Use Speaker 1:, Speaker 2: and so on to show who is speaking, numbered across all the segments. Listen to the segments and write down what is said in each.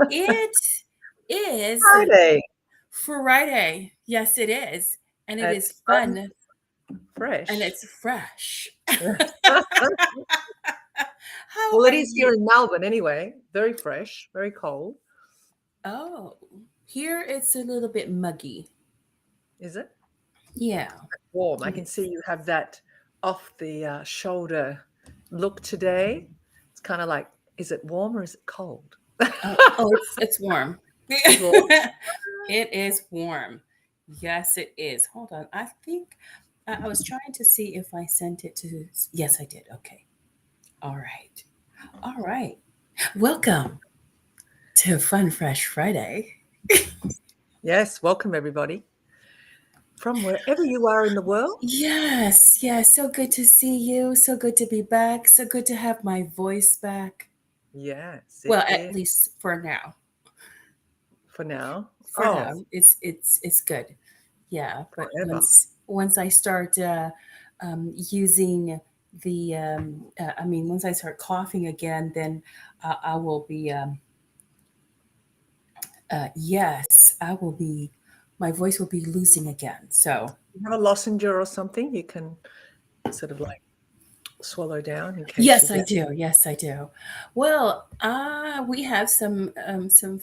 Speaker 1: It is
Speaker 2: Friday.
Speaker 1: Friday. Yes, it is. And it is
Speaker 2: It's fun,
Speaker 1: fun and
Speaker 2: fresh.
Speaker 1: it's fresh.
Speaker 2: Well,
Speaker 1: How
Speaker 2: it
Speaker 1: are
Speaker 2: is here
Speaker 1: you?
Speaker 2: in Melbourne anyway. Very fresh, very cold.
Speaker 1: Oh, here it's a little bit muggy.
Speaker 2: Is it?
Speaker 1: Yeah.
Speaker 2: Warm. I
Speaker 1: It
Speaker 2: can
Speaker 1: is.
Speaker 2: see you have that off the shoulder look today. It's kind of like, is it warm or is it cold?
Speaker 1: Oh, it's warm.
Speaker 2: It's warm.
Speaker 1: It is warm. Yes, it is. Hold on. I think I was trying to see if I sent it to. Yes, I did. Okay. All right. All right. Welcome to Fun Fresh Friday.
Speaker 2: Yes, welcome everybody from wherever you are in the world.
Speaker 1: Yes, yes. So good to see you. So good to be back. So good to have my voice back.
Speaker 2: Yes,
Speaker 1: Well,
Speaker 2: it
Speaker 1: at
Speaker 2: is
Speaker 1: least for now.
Speaker 2: for now.
Speaker 1: For
Speaker 2: Oh,
Speaker 1: now, it's good. Yeah, but
Speaker 2: forever.
Speaker 1: once I start using I mean, once I start coughing again, then I will be. Yes, I will be. My voice will be losing again. So
Speaker 2: You have a lozenge or something you can sort of like swallow down in case you
Speaker 1: yes, I
Speaker 2: get.
Speaker 1: do. Yes, I do. Well, we have some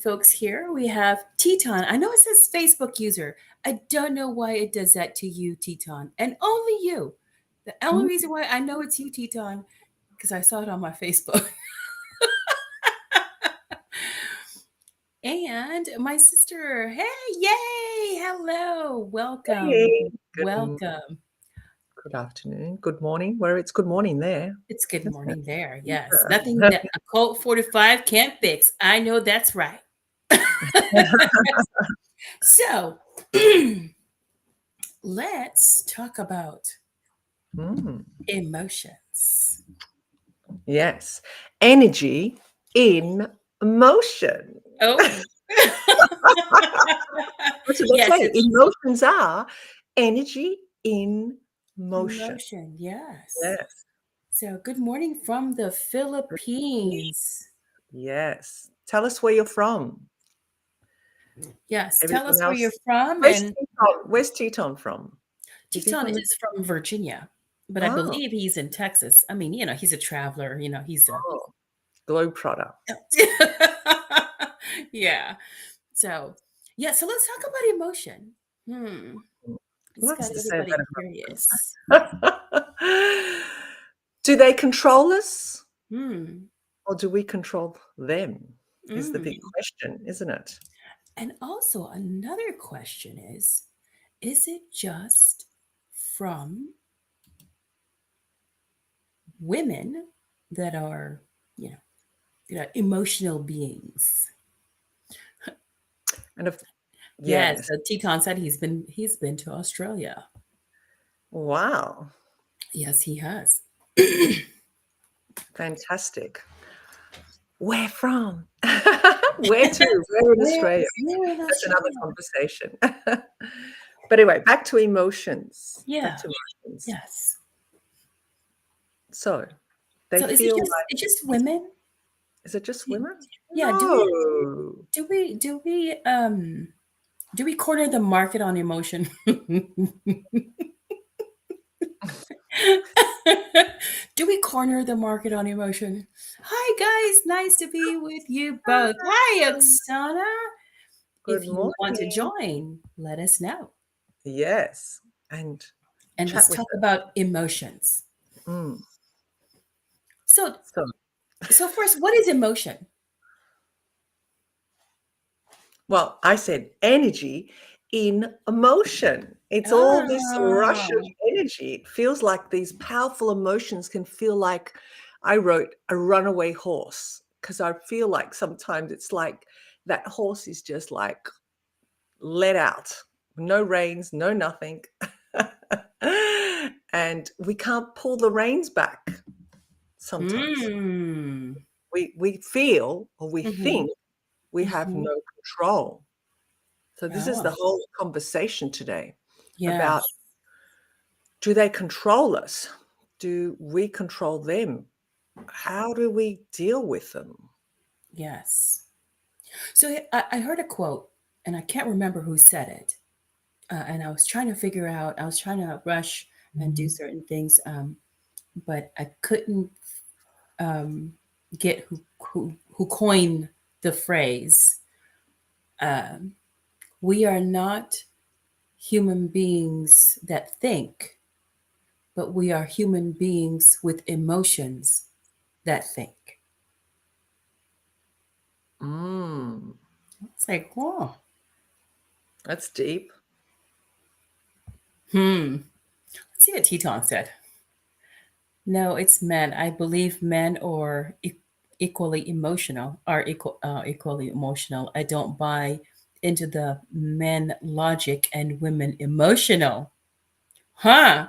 Speaker 1: folks here. We have Teton. I know it says Facebook user. I don't know why it does that to you, Teton, and only you. The only
Speaker 2: Mm.
Speaker 1: reason why I know it's you, Teton, because I saw it on my Facebook. And my sister. Hey, yay! Hello, welcome,
Speaker 2: Hey,
Speaker 1: welcome.
Speaker 2: good afternoon, good morning. Where it's good morning there,
Speaker 1: It's good
Speaker 2: isn't it?
Speaker 1: morning there. Yes, nothing
Speaker 2: Yeah.
Speaker 1: that a Colt 45 can't fix. I know that's right. So, let's talk about
Speaker 2: Mm,
Speaker 1: emotions.
Speaker 2: yes, energy in motion.
Speaker 1: Oh,
Speaker 2: What do they
Speaker 1: yes,
Speaker 2: say?
Speaker 1: it's
Speaker 2: Emotions are energy in motion.
Speaker 1: emotion. Yes.
Speaker 2: Yes,
Speaker 1: So, good morning from the Philippines.
Speaker 2: yes. Tell us where you're from.
Speaker 1: Yes, tell us
Speaker 2: Everyone
Speaker 1: where you're
Speaker 2: else.
Speaker 1: from.
Speaker 2: Where's
Speaker 1: And
Speaker 2: Teton? Where's Teton from? Is he
Speaker 1: Teton
Speaker 2: from the?
Speaker 1: is from Virginia, but I
Speaker 2: Oh,
Speaker 1: believe he's in Texas. I mean, he's a traveler. He's a.
Speaker 2: oh, Globetrotter.
Speaker 1: Yeah. So, yeah. So let's talk about emotion. Hmm. It's got
Speaker 2: Lots to say
Speaker 1: everybody
Speaker 2: about
Speaker 1: curious.
Speaker 2: emotions. Do they control us
Speaker 1: Hmm.
Speaker 2: or do we control them? Is the big
Speaker 1: Mm.
Speaker 2: question, isn't it?
Speaker 1: And also another question is it just from women that are, you know, emotional beings?
Speaker 2: And if
Speaker 1: Yes,
Speaker 2: yes,
Speaker 1: so Teton said he's been to Australia.
Speaker 2: wow,
Speaker 1: Yes, he has.
Speaker 2: fantastic. Where from? Where to? Where in
Speaker 1: Where,
Speaker 2: Australia?
Speaker 1: where in
Speaker 2: That's another
Speaker 1: Australia?
Speaker 2: conversation. But anyway, back to emotions.
Speaker 1: Yeah.
Speaker 2: Back to emotions.
Speaker 1: Yes.
Speaker 2: So they
Speaker 1: So is it
Speaker 2: feel
Speaker 1: just
Speaker 2: like,
Speaker 1: it's just women?
Speaker 2: is it just
Speaker 1: Do-
Speaker 2: women?
Speaker 1: Yeah. Do we
Speaker 2: No.
Speaker 1: do we do we um do we corner the market on emotion? Do we corner the market on emotion? Hi guys, nice to be with you both. Hi Oksana. If
Speaker 2: Good
Speaker 1: you want to
Speaker 2: morning.
Speaker 1: join, let us know.
Speaker 2: Yes. And
Speaker 1: And
Speaker 2: chat
Speaker 1: let's
Speaker 2: with
Speaker 1: talk
Speaker 2: us.
Speaker 1: about emotions.
Speaker 2: Mm.
Speaker 1: So
Speaker 2: So,
Speaker 1: so first, what is emotion?
Speaker 2: well, I said energy in emotion. It's all this rush of
Speaker 1: Oh.
Speaker 2: energy. It feels like these powerful emotions can feel like I wrote a runaway horse because I feel like sometimes it's like that horse is just like let out, no reins, no nothing. And we can't pull the reins back sometimes.
Speaker 1: Mm.
Speaker 2: We feel or we
Speaker 1: Mhm.
Speaker 2: think we have
Speaker 1: Mhm.
Speaker 2: no control. So this is the
Speaker 1: Oh,
Speaker 2: whole conversation today about,
Speaker 1: yes.
Speaker 2: do they control us? Do we control them? How do we deal with them?
Speaker 1: Yes. So I heard a quote, and I can't remember who said it. And I was trying to figure out, I was trying to rush and do certain things, but I couldn't um, get who coined the phrase. Um, we are not human beings that think, but we are human beings with emotions that think.
Speaker 2: Mm,
Speaker 1: It's like, oh,
Speaker 2: that's deep.
Speaker 1: let's see what Teton said. No, it's men. I believe men are equally emotional, equally emotional. I don't buy into the men logic and women emotional. Huh?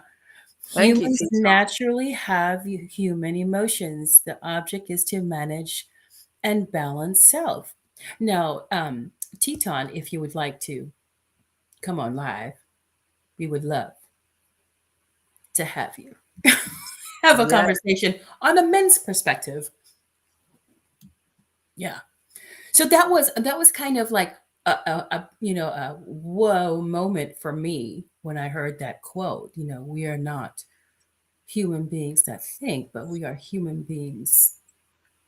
Speaker 2: Thank you,
Speaker 1: Humans
Speaker 2: Tita.
Speaker 1: naturally have human emotions. The object is to manage and balance self. Now, Teton, if you would like to come on live, we would love to have you have a
Speaker 2: Yeah,
Speaker 1: conversation on a men's perspective. Yeah. So that was kind of like a whoa moment for me when I heard that quote. We are not human beings that think, but we are human beings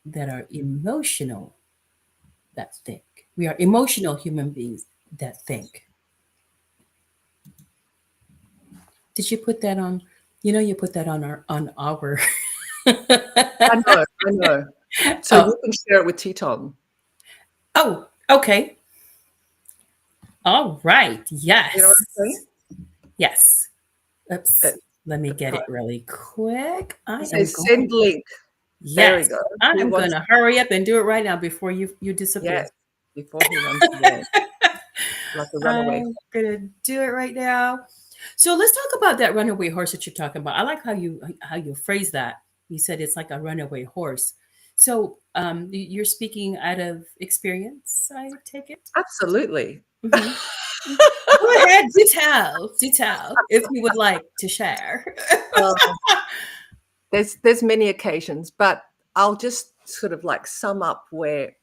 Speaker 1: that are emotional that think. We are emotional human beings that think. Did you put that on? You put that on our.
Speaker 2: I know, I know. So
Speaker 1: Oh,
Speaker 2: you can share it with Teton.
Speaker 1: oh, okay. All right.
Speaker 2: You know what
Speaker 1: Yes.
Speaker 2: I'm saying?
Speaker 1: Yes. Oops.
Speaker 2: It,
Speaker 1: Let me
Speaker 2: it
Speaker 1: get it really quick. I am
Speaker 2: says
Speaker 1: going.
Speaker 2: send link. There we
Speaker 1: Yes.
Speaker 2: go.
Speaker 1: I
Speaker 2: Who
Speaker 1: am
Speaker 2: wants?
Speaker 1: gonna hurry up and do it right now before you disappear.
Speaker 2: Yes, before he runs away like a runaway.
Speaker 1: I'm gonna do it right now. So let's talk about that runaway horse that you're talking about. I like how you phrase that. You said it's like a runaway horse. So you're speaking out of experience, I take it.
Speaker 2: Absolutely.
Speaker 1: Hmm. Go ahead, do tell, if you would like to share.
Speaker 2: Um, there's many occasions, but I'll just sort of like sum up where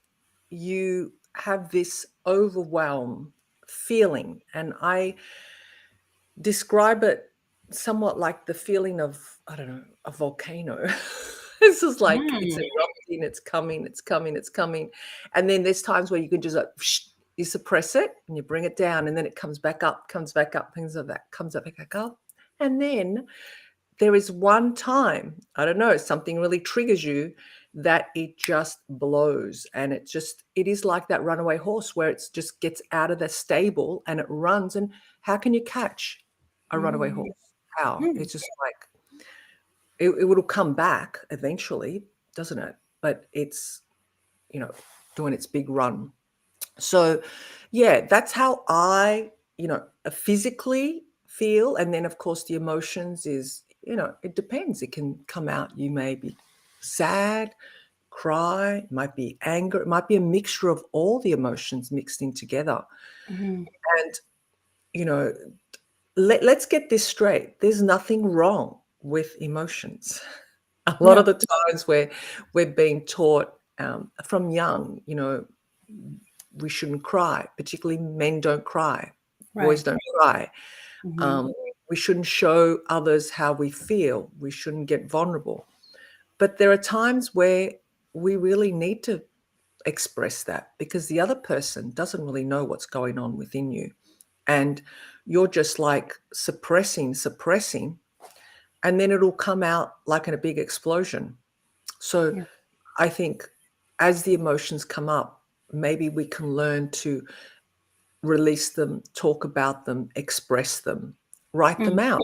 Speaker 2: you have this overwhelm feeling, and I describe it somewhat like the feeling of, I don't know, a volcano. This is like it's
Speaker 1: Mm,
Speaker 2: erupting, it's coming, it's coming, it's coming. And then there's times where you can just like you suppress it and you bring it down, and then it comes back up, comes back up, comes up, back up. And then there is one time, I don't know, something really triggers you that it just blows. And it is like that runaway horse where it just gets out of the stable and it runs. And how can you catch a runaway
Speaker 1: mm,
Speaker 2: horse? How?
Speaker 1: mm,
Speaker 2: It's just like it will come back eventually, doesn't it? But it's, you know, doing its big run. So, yeah, that's how I, physically feel. And then, of course, the emotions is, it depends. It can come out. You may be sad, cry, it might be anger, it might be a mixture of all the emotions mixed in together.
Speaker 1: mhm.
Speaker 2: And, you know, let's get this straight. There's nothing wrong with emotions. A lot
Speaker 1: No,
Speaker 2: of the times where we're being taught from young, we shouldn't cry, particularly men don't cry,
Speaker 1: right.
Speaker 2: boys don't cry.
Speaker 1: Hmm.
Speaker 2: Um, we shouldn't show others how we feel. We shouldn't get vulnerable. But there are times where we really need to express that because the other person doesn't really know what's going on within you. And you're just like suppressing, and then it'll come out like in a big explosion. So
Speaker 1: Yeah.
Speaker 2: I think as the emotions come up, maybe we can learn to release them, talk about them, express them, write them out.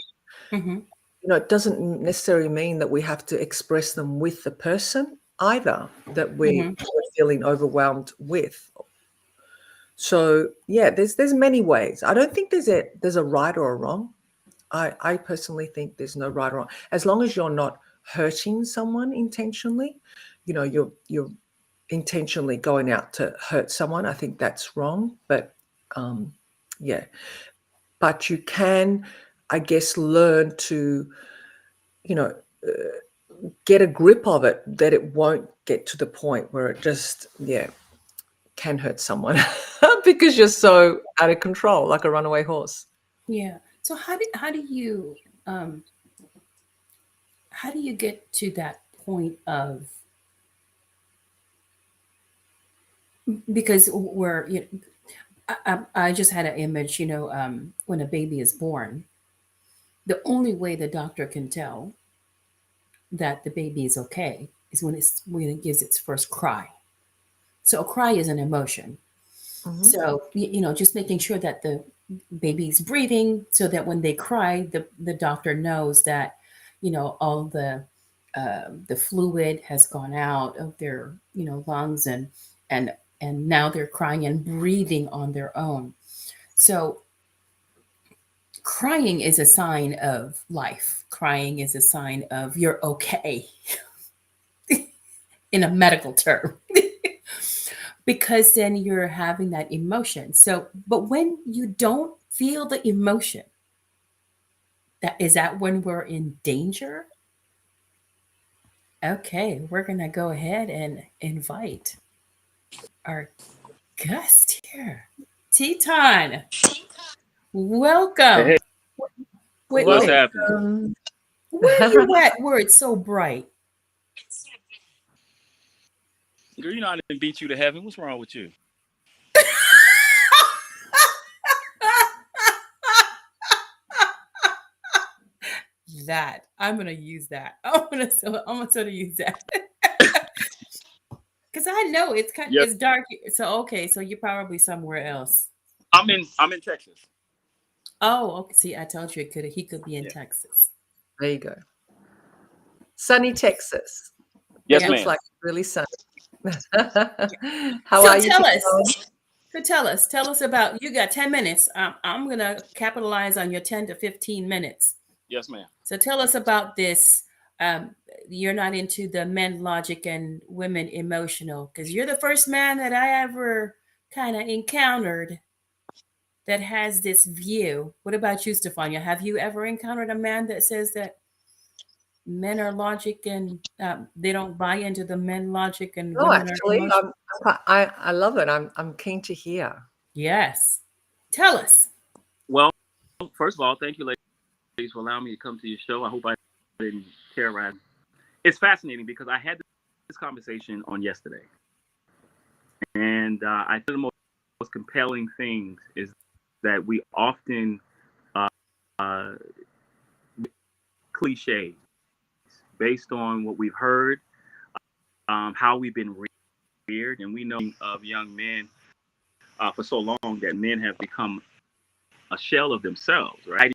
Speaker 1: Mm-hmm.
Speaker 2: It doesn't necessarily mean that we have to express them with the person either that we're
Speaker 1: Hmm.
Speaker 2: feeling overwhelmed with. So yeah, there's many ways. I don't think there's a right or a wrong. I personally think there's no right or wrong. As long as you're not hurting someone intentionally, you're intentionally going out to hurt someone. I think that's wrong. But um, yeah, but you can, I guess, learn to, you know, get a grip of it that it won't get to the point where it just, yeah, can hurt someone because you're so out of control, like a runaway horse.
Speaker 1: Yeah. So how do you get to that point of, because we're, I just had an image, when a baby is born, the only way the doctor can tell that the baby is okay is when it gives its first cry. So a cry is an emotion.
Speaker 2: Mm-hmm.
Speaker 1: So just making sure that the baby's breathing, so that when they cry, the doctor knows that all the fluid has gone out of their lungs, and and now they're crying and breathing on their own. So crying is a sign of life. Crying is a sign of you're okay in a medical term. Because then you're having that emotion. So, but when you don't feel the emotion, that when we're in danger? Okay, we're gonna go ahead and invite our guest here, Teton. Welcome.
Speaker 3: Hey,
Speaker 1: Wait,
Speaker 3: what's
Speaker 1: wait.
Speaker 3: happening?
Speaker 2: Welcome.
Speaker 1: Where you at? Where it's so bright?
Speaker 3: Girl, you know I didn't beat you to heaven. What's wrong with you?
Speaker 1: That I'm gonna use that. I'm gonna sort of use that. Because I know
Speaker 3: Yep.
Speaker 1: it's dark. So okay, so you're probably somewhere else.
Speaker 3: I'm in Texas.
Speaker 1: Oh, okay. See, I told you he could be in
Speaker 3: Yeah.
Speaker 1: Texas.
Speaker 2: There you go. Sunny Texas.
Speaker 3: Yes,
Speaker 2: It
Speaker 1: Yeah.
Speaker 2: looks
Speaker 3: ma'am.
Speaker 2: like really sunny. How
Speaker 1: So
Speaker 2: are you?
Speaker 1: tell us.
Speaker 2: Teton?
Speaker 1: So tell us about. You got 10 minutes. I'm gonna capitalize on your 10 to 15 minutes.
Speaker 3: Yes, ma'am.
Speaker 1: So tell us about this. Um, you're not into the men logic and women emotional, because you're the first man that I ever kind of encountered that has this view. What about you, Stefania? Have you ever encountered a man that says that men are logic and they don't buy into the men logic and
Speaker 2: No,
Speaker 1: women are
Speaker 2: actually,
Speaker 1: emotional?
Speaker 2: I love it. I'm keen to hear.
Speaker 1: Yes. Tell us.
Speaker 3: Well, first of all, thank you, ladies, for allowing me to come to your show. I hope I didn't terrorize. It's fascinating because I had this conversation on yesterday, and I think the most compelling things is that we often uh, cliches based on what we've heard, how we've been reared, and we know of young men for so long that men have become a shell of themselves. Right?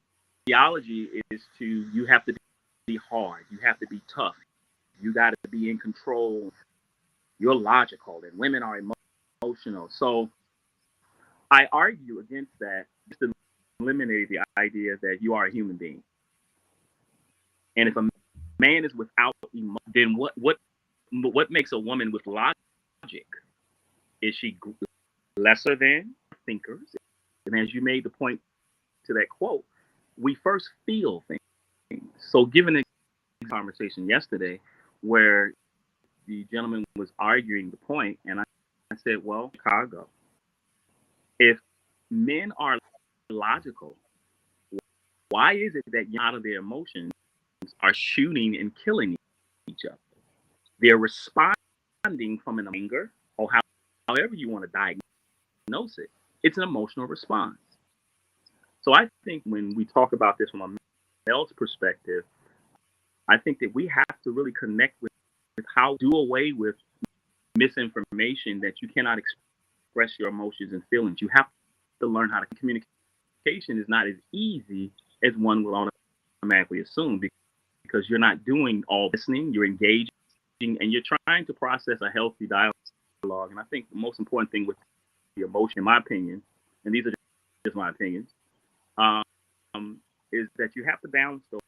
Speaker 3: Ideology is you have to be hard, you have to be tough, you got to be in control. You're logical, and women are emotional. So I argue against that, just to eliminate the idea that you are a human being. And if a man is without emotion, then what makes a woman with logic? Is she lesser than thinkers? And as you made the point to that quote, we first feel things. So given the conversation yesterday where the gentleman was arguing the point, and I said, well, Chicago, if men are logical, why is it that out of their emotions are shooting and killing each other? They're responding from an anger, or however you want to diagnose it. It's an emotional response. So I think when we talk about this from a male's perspective, I think that we have to really connect with how to do away with misinformation that you cannot express your emotions and feelings. You have to learn how to communication is not as easy as one will automatically assume, because you're not doing all listening, you're engaging, and you're trying to process a healthy dialogue. And I think the most important thing with the emotion, in my opinion, and these are just my opinions, um, is that you have to balance those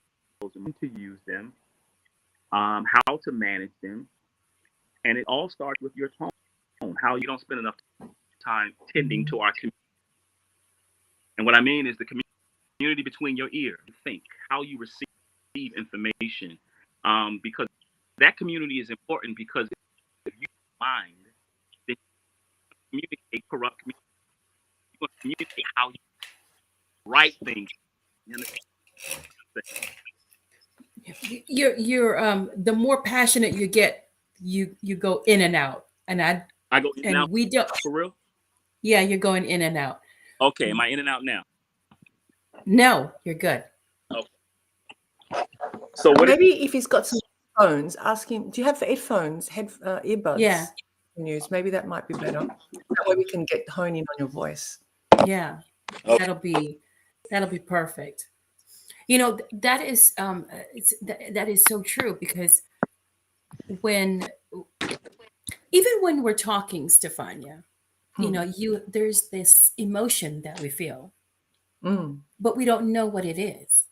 Speaker 3: and to use them, how to manage them, and it all starts with your tone. How you don't spend enough time tending to our community. And what I mean is the community between your ears, think, how you receive information, because that community is important, because if you mind, then communicate corrupt communication. You want to communicate how you write things. You understand?
Speaker 1: You're the more passionate you get, you go in and out,
Speaker 3: I go in and out
Speaker 1: we don't.
Speaker 3: for real.
Speaker 1: Yeah, you're going in and out.
Speaker 3: Okay, am I in and out now?
Speaker 1: No, you're good.
Speaker 3: Okay. So what?
Speaker 2: Maybe if he's got some phones, ask him. Do you have headphones, earbuds?
Speaker 1: Yeah.
Speaker 2: Use. Maybe that might be better. That way we can hone in on your voice.
Speaker 1: Yeah,
Speaker 3: Okay.
Speaker 1: that'll be perfect. You know, that is that is so true, because when even when we're talking, Stefania, you know, there's this emotion that we feel, but we don't know what it is,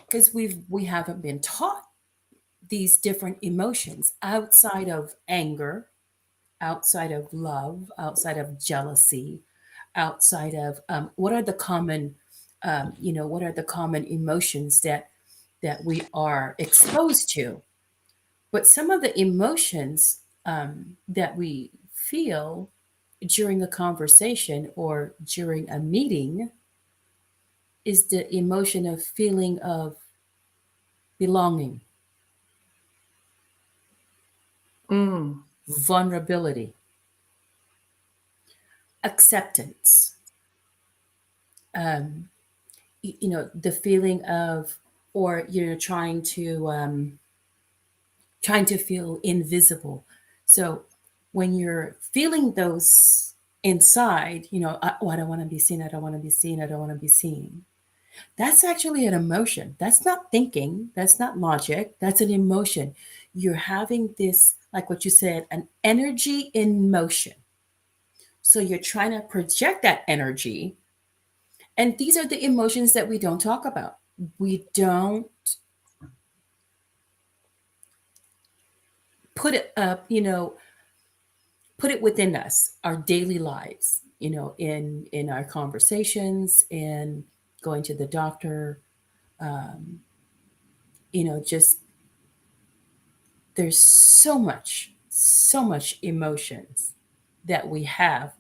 Speaker 1: because we haven't been taught these different emotions outside of anger, outside of love, outside of jealousy, outside of what are the common, what are the common emotions that we are exposed to. But some of the emotions that we feel during a conversation or during a meeting is the emotion of feeling of belonging, vulnerability, acceptance, um, the feeling of, or you're trying to feel invisible. So when you're feeling those inside, oh, I don't want to be seen, I don't want to be seen, I don't want to be seen. That's actually an emotion. That's not thinking, that's not logic, that's an emotion. You're having this, like what you said, an energy in motion. So you're trying to project that energy. And these are the emotions that we don't talk about. We don't put it up, put it within us, our daily lives, in our conversations, in going to the doctor, just there's so much emotions that we have.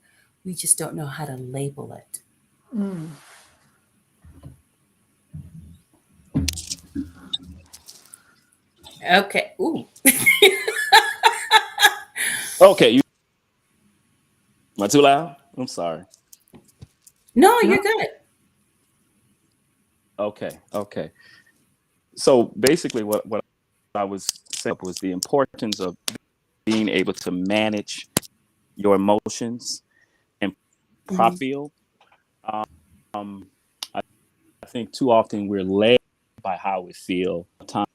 Speaker 1: We just don't know how to label it. Okay. Ooh.
Speaker 3: Okay, you. Am I too loud? I'm sorry.
Speaker 1: No, you're good.
Speaker 3: Okay. So basically, what I was saying was the importance of being able to manage your emotions and
Speaker 1: Mhm.
Speaker 3: feel. Um, I think too often we're led by how we feel. Time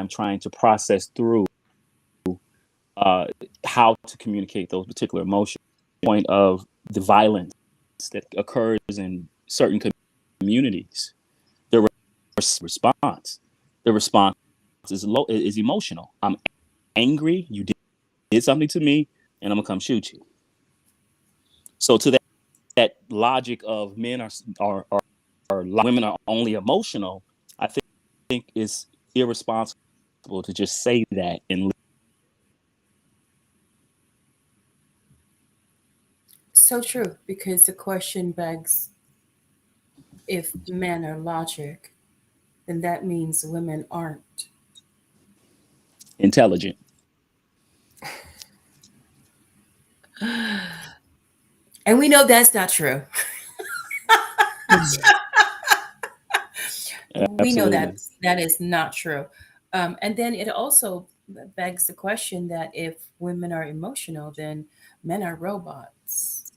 Speaker 3: trying to process through how to communicate those particular emotions. Point of the violence that occurs in certain communities. The response, the response is emotional. I'm angry. You did something to me, and I'm gonna come shoot you. So to that logic of men are women are only emotional, I think is irresponsible to just say that and
Speaker 1: So true, because the question begs, if men are logic, then that means women aren't.
Speaker 3: intelligent.
Speaker 1: And we know that's not true. We know that
Speaker 3: Absolutely.
Speaker 1: that is not true. And then it also begs the question that if women are emotional, then men are robots.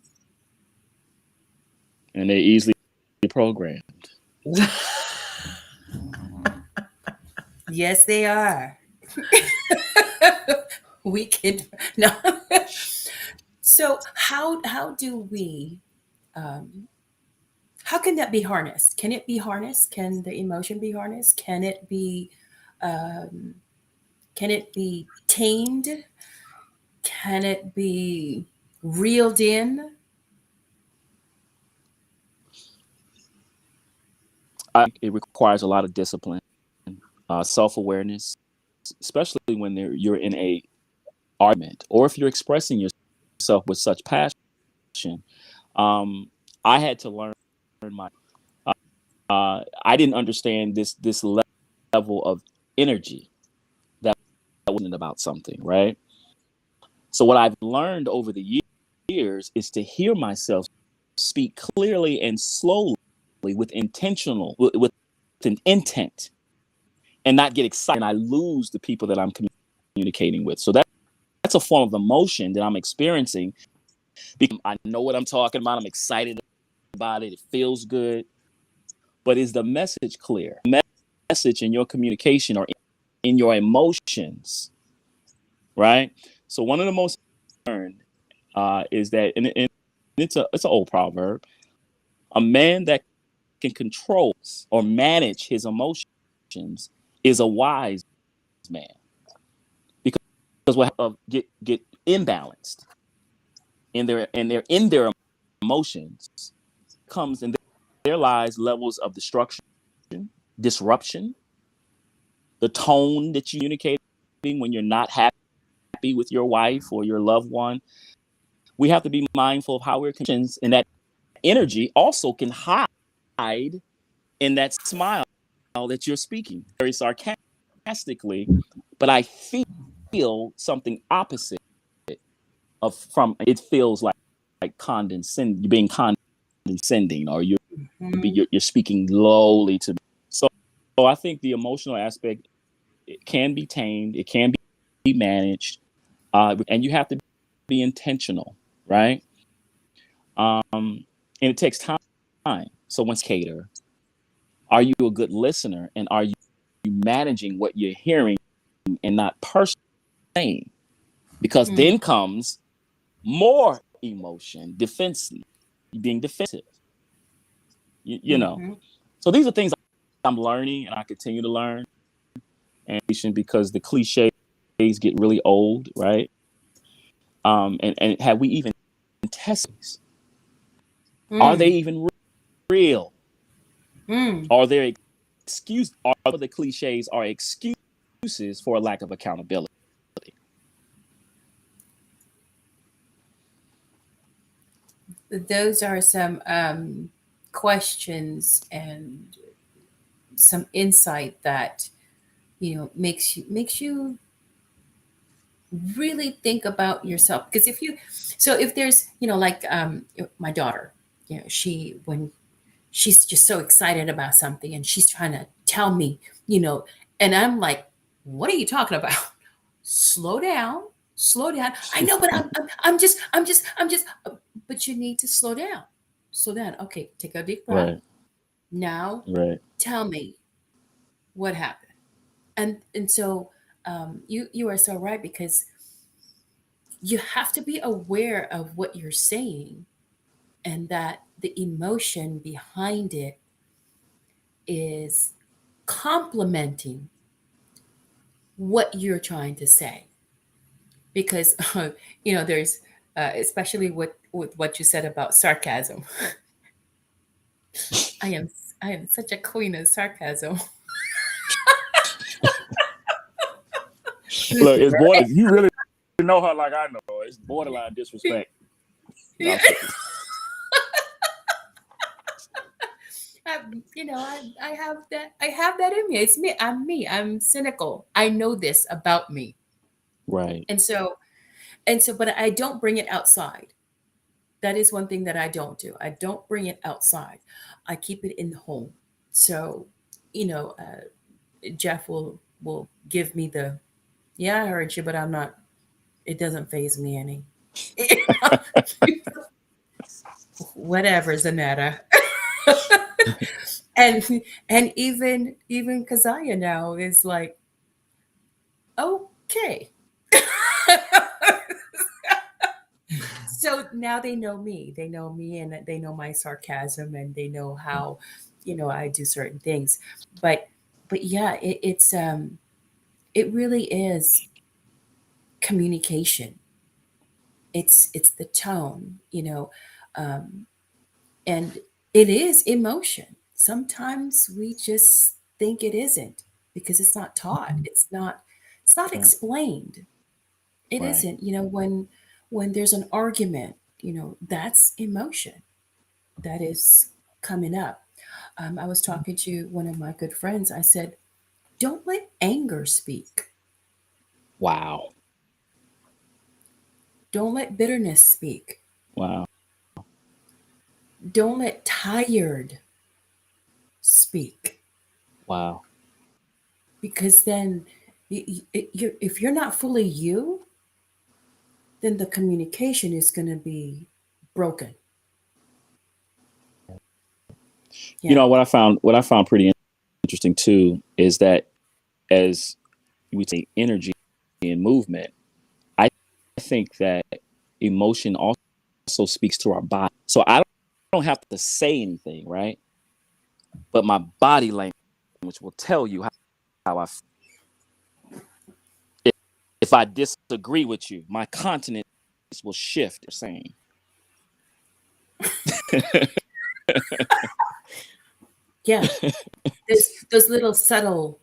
Speaker 3: And they're easily programmed.
Speaker 1: Yes, they are. We can no. So how do we um, how can that be harnessed? Can it be harnessed? Can the emotion be harnessed? Um, can it be tamed? Can it be reeled in?
Speaker 3: It requires a lot of discipline, self awareness, especially when you're in a argument or if you're expressing yourself with such passion.
Speaker 4: I had to learn my. I didn't understand this level of energy that wasn't about something, right? So what I've learned over the years is to hear myself speak clearly and slowly with an intent, and not get excited and I lose the people that I'm communicating with. So that's a form of emotion that I'm experiencing because I know what I'm talking about. I'm excited about it. It feels good. But is the message clear? The message in your communication or in your emotions, right? So one of the most learned is that, and it's an old proverb, a man that can control or manage his emotions is a wise man, because what get imbalanced in their emotions comes in their lives levels of destruction, disruption, the tone that you communicating when you're not happy with your wife or your loved one. We have to be mindful of how we're conditioned, and that energy also can hide in that smile that you're speaking very sarcastically, but I feel something opposite of from it feels like condescending, you're being condescending, or
Speaker 1: Mhm.
Speaker 4: you're speaking lowly to me. So I think the emotional aspect, it can be tamed, it can be managed, and you have to be intentional, right? And it takes time. So once cater, are you a good listener, and are you managing what you're hearing and not personally saying? Because
Speaker 1: Mm.
Speaker 4: then comes more emotion, defense, being defensive. You know.
Speaker 1: Mhm.
Speaker 4: So these are things I'm learning, and I continue to learn, and because the cliches get really old, right? And have we even tested these? Are they
Speaker 1: Mm.
Speaker 4: even real?
Speaker 1: Mm.
Speaker 4: Are there excuse? Are the cliches are excuses for a lack of accountability?
Speaker 1: Those are some questions and some insight that makes you really think about yourself. Because if there's like my daughter, she when she's just so excited about something and she's trying to tell me, you know, and I'm like, what are you talking about? Slow down, slow down. I know, but I'm just, but you need to slow down. Slow down. Okay, take a deep breath.
Speaker 4: Right,
Speaker 1: Now,
Speaker 4: right,
Speaker 1: tell me what happened. And so you are so right, because you have to be aware of what you're saying, and that the emotion behind it is complementing what you're trying to say. Because there's especially with what you said about sarcasm. i am I am such a queen of sarcasm.
Speaker 4: Look, it's border. If you really know her like I know her, it's borderline disrespect. No, I'm kidding.
Speaker 1: I, I have that in me. It's me. I'm cynical. I know this about me.
Speaker 4: Right,
Speaker 1: And so and so but I don't bring it outside. That is one thing that I don't do. I don't bring it outside. I keep it in the home. So Jeff will give me the, yeah, I heard you, but I'm not. It doesn't phase me any. Whatever, Zanetta. and and even Kazaya now is like, okay. So now they know me. They know me, and they know my sarcasm, and they know how I do certain things. But yeah, it really is communication. It's the tone, um, and it is emotion. Sometimes we just think it isn't, because it's not taught. It's not
Speaker 4: right,
Speaker 1: explained. It
Speaker 4: right,
Speaker 1: isn't. When there's an argument, that's emotion that is coming up. I was talking to one of my good friends. I said, don't let anger speak.
Speaker 4: Wow.
Speaker 1: Don't let bitterness speak.
Speaker 4: Wow.
Speaker 1: Don't let tired speak.
Speaker 4: Wow.
Speaker 1: Because then, if you're not fully you, then the communication is going to be broken.
Speaker 4: You
Speaker 1: Yeah.
Speaker 4: know what I found pretty interesting too is that as we say energy and movement, I think that emotion also speaks to our body. So I don't have to say anything, right? But my body language will tell you how I feel. If I disagree with you, my continence will shift. You're saying,
Speaker 1: Yeah. There's those little subtle,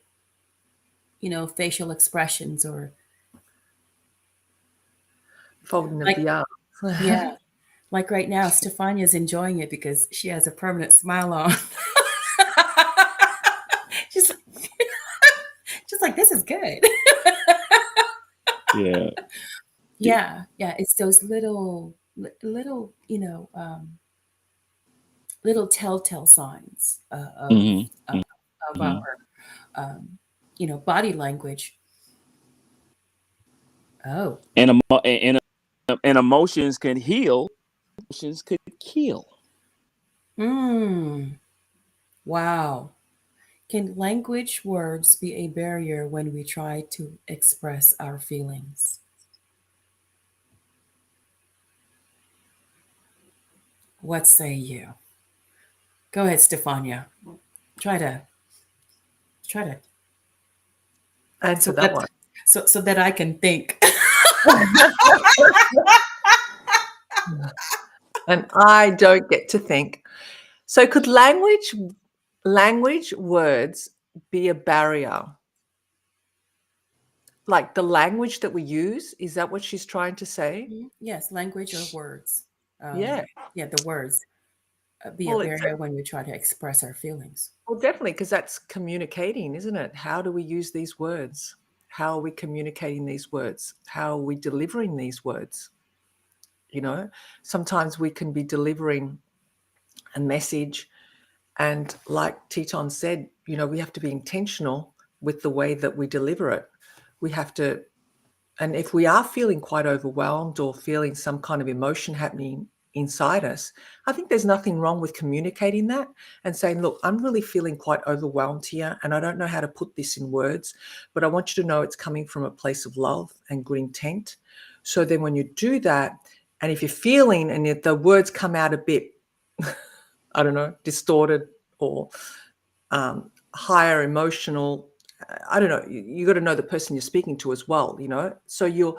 Speaker 1: facial expressions or
Speaker 2: Folding of
Speaker 1: like,
Speaker 2: the arms.
Speaker 1: yeah, like right now, Stefania's enjoying it because she has a permanent smile on. she's, she's like, this is good.
Speaker 4: yeah,
Speaker 1: Yeah. It's those little, little telltale signs
Speaker 4: hmm
Speaker 1: of, of
Speaker 4: hmm
Speaker 1: our, um, body language. Oh,
Speaker 4: and, and emotions can heal. Emotions could kill.
Speaker 1: mm, wow. Can language words be a barrier when we try to express our feelings? What say you? Go ahead, Stefania. Try to try to so
Speaker 2: Answer that
Speaker 1: that
Speaker 2: one.
Speaker 1: so that I can think.
Speaker 2: And I don't get to think. So could language words be a barrier? Like the language that we use, is that what she's trying to say?
Speaker 1: Yes, language or words.
Speaker 2: Yeah.
Speaker 1: Yeah, the words be a
Speaker 2: Well, it's
Speaker 1: barrier when we try to express our feelings.
Speaker 2: well, definitely, because that's communicating, isn't it? How do we use these words? How are we communicating these words? How are we delivering these words? You know, sometimes we can be delivering a message, and like Teton said, we have to be intentional with the way that we deliver it. We have to, and if we are feeling quite overwhelmed or feeling some kind of emotion happening inside us, I think there's nothing wrong with communicating that and saying, look, I'm really feeling quite overwhelmed here and I don't know how to put this in words, but I want you to know it's coming from a place of love and good intent. So then when you do that, and if you're feeling and if the words come out a bit, I don't know, distorted or higher emotional, I don't know, you got to know the person you're speaking to as well, so you're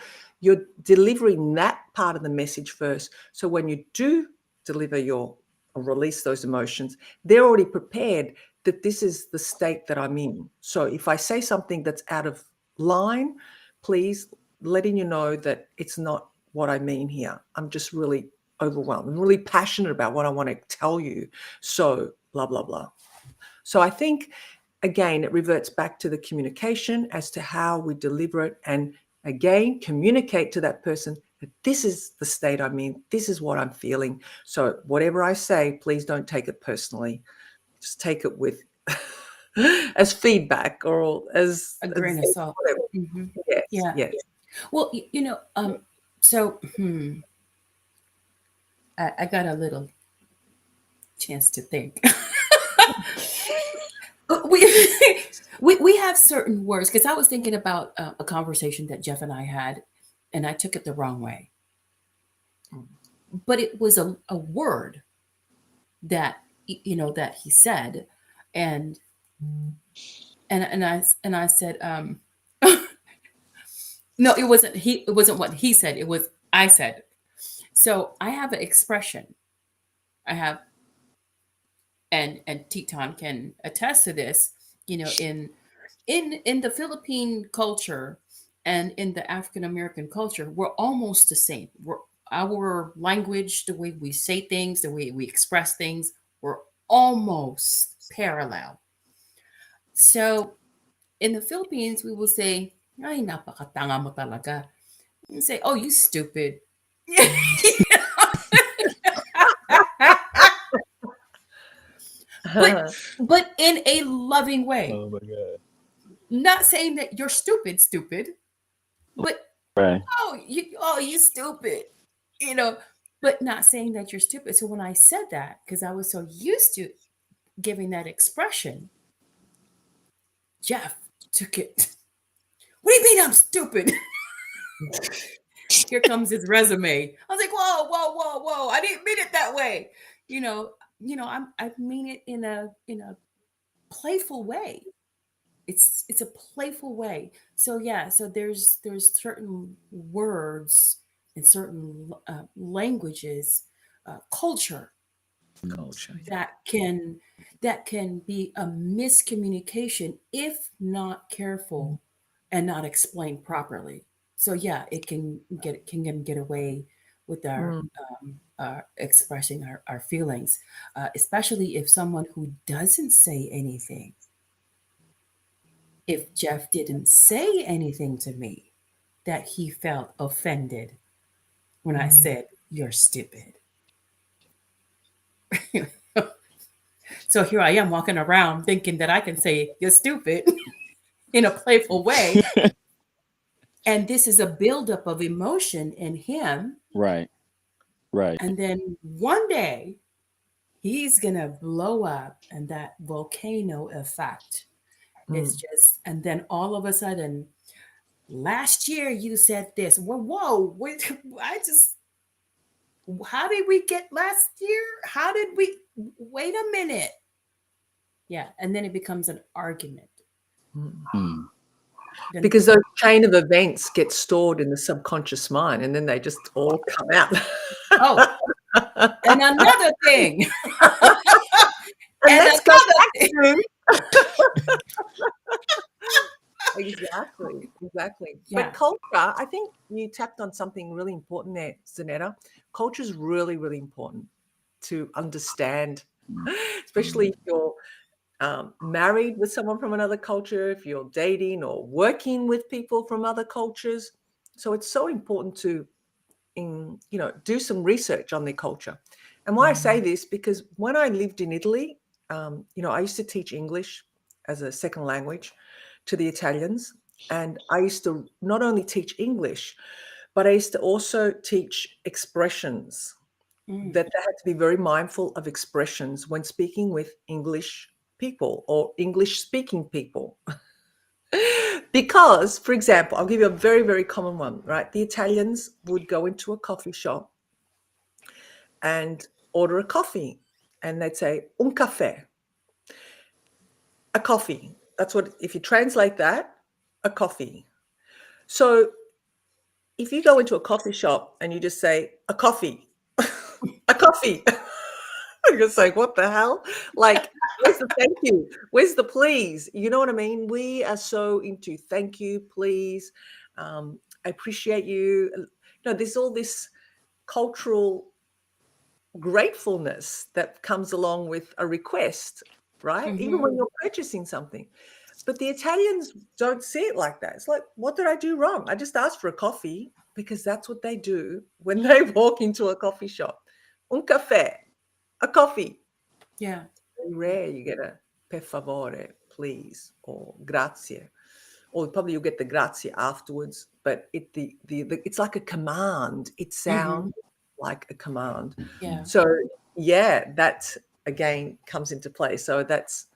Speaker 2: delivering that part of the message first, so when you do deliver or release those emotions, they're already prepared that this is the state that I'm in. So if I say something that's out of line, please, letting you know that it's not what I mean here. I'm just really overwhelmed. I'm really passionate about what I want to tell you, so blah blah blah. So I think, again, it reverts back to the communication as to how we deliver it. And again, communicate to that person that this is the state I'm in. This is what I'm feeling. So whatever I say, please don't take it personally. Just take it with as feedback or
Speaker 1: A grain of salt.
Speaker 2: whatever.
Speaker 1: Hmm.
Speaker 2: Yes,
Speaker 1: Yeah.
Speaker 2: yes.
Speaker 1: Well, so I got a little chance to think. we, we have certain words because I was thinking about a conversation that Jeff and I had, and I took it the wrong way. But it was a word that that he said, and and I said, no, it wasn't he. It wasn't what he said. It was I said. So I have an expression. I have, and Teton can attest to this. In the Philippine culture and in the African American culture, we're almost the same. our language, the way we say things, the way we express things, were almost parallel. So in the Philippines, we will say, ay, napakatanga mo talaga. You say, oh, you stupid. but but in a loving way.
Speaker 4: Oh my god.
Speaker 1: Not saying that you're stupid, stupid, but
Speaker 4: Right.
Speaker 1: you stupid. You know, but not saying that you're stupid. So when I said that, because I was so used to giving that expression, Jeff took it. What do you mean I'm stupid? Here comes his resume. I was like, whoa, whoa, whoa, whoa. I didn't mean it that way. You know, I mean it in a playful way. It's a playful way. So yeah, so there's certain words and certain languages, culture
Speaker 2: Culture.
Speaker 1: that can be a miscommunication if not careful and not explained properly. So yeah, it can get away with our
Speaker 2: Mm.
Speaker 1: expressing our feelings, especially if someone who doesn't say anything. If Jeff didn't say anything to me that he felt offended when I said you're stupid. So here I am walking around thinking that I can say you're stupid in a playful way. And this is a buildup of emotion in him.
Speaker 4: Right. Right.
Speaker 1: And then one day he's going to blow up, and that volcano effect is
Speaker 2: Mm.
Speaker 1: just, and then all of a sudden, last year you said this. Well, whoa, wait, I just, how did we get last year? How did we, wait a minute. Yeah. And then it becomes an argument.
Speaker 2: Mm.
Speaker 4: Hmm.
Speaker 1: Then,
Speaker 2: Because those chain of events get stored in the subconscious mind, and then they just all come out.
Speaker 1: oh, and another thing.
Speaker 2: And
Speaker 1: And
Speaker 2: let's go
Speaker 1: another
Speaker 2: back
Speaker 1: thing.
Speaker 2: to exactly.
Speaker 1: Yeah.
Speaker 2: But culture, I think you tapped on something really important there, Zanetta. Culture is really, really important to understand, especially if you're married with someone from another culture, if you're dating or working with people from other cultures. So it's so important to do some research on their culture. And why I say this, because when I lived in Italy, I used to teach English as a second language to the Italians. And I used to not only teach English, but I used to also teach expressions,
Speaker 1: Mm.
Speaker 2: that they had to be very mindful of expressions when speaking with English people or English speaking people. Because, for example, I'll give you a very, very common one, right? The Italians would go into a coffee shop and order a coffee, and they'd say, un caffè, a coffee. That's what, if you translate that, a coffee. So if you go into a coffee shop and you just say, a coffee, a coffee, you're just like, what the hell? Like, where's the thank you? Where's the please? You know what I mean? We are so into thank you, please. I appreciate you. There's all this cultural gratefulness that comes along with a request, right? Even when you're purchasing something. But the Italians don't see it like that. It's like, what did I do wrong? I just asked for a coffee, because that's what they do when they walk into a coffee shop. Un caffè, a coffee.
Speaker 1: Yeah.
Speaker 2: Very rare you get a per favore, please, or grazie. Or probably you'll get the grazie afterwards, but it's like a command. It sounds like a command.
Speaker 1: Yeah.
Speaker 2: So yeah, that again comes into play. So that's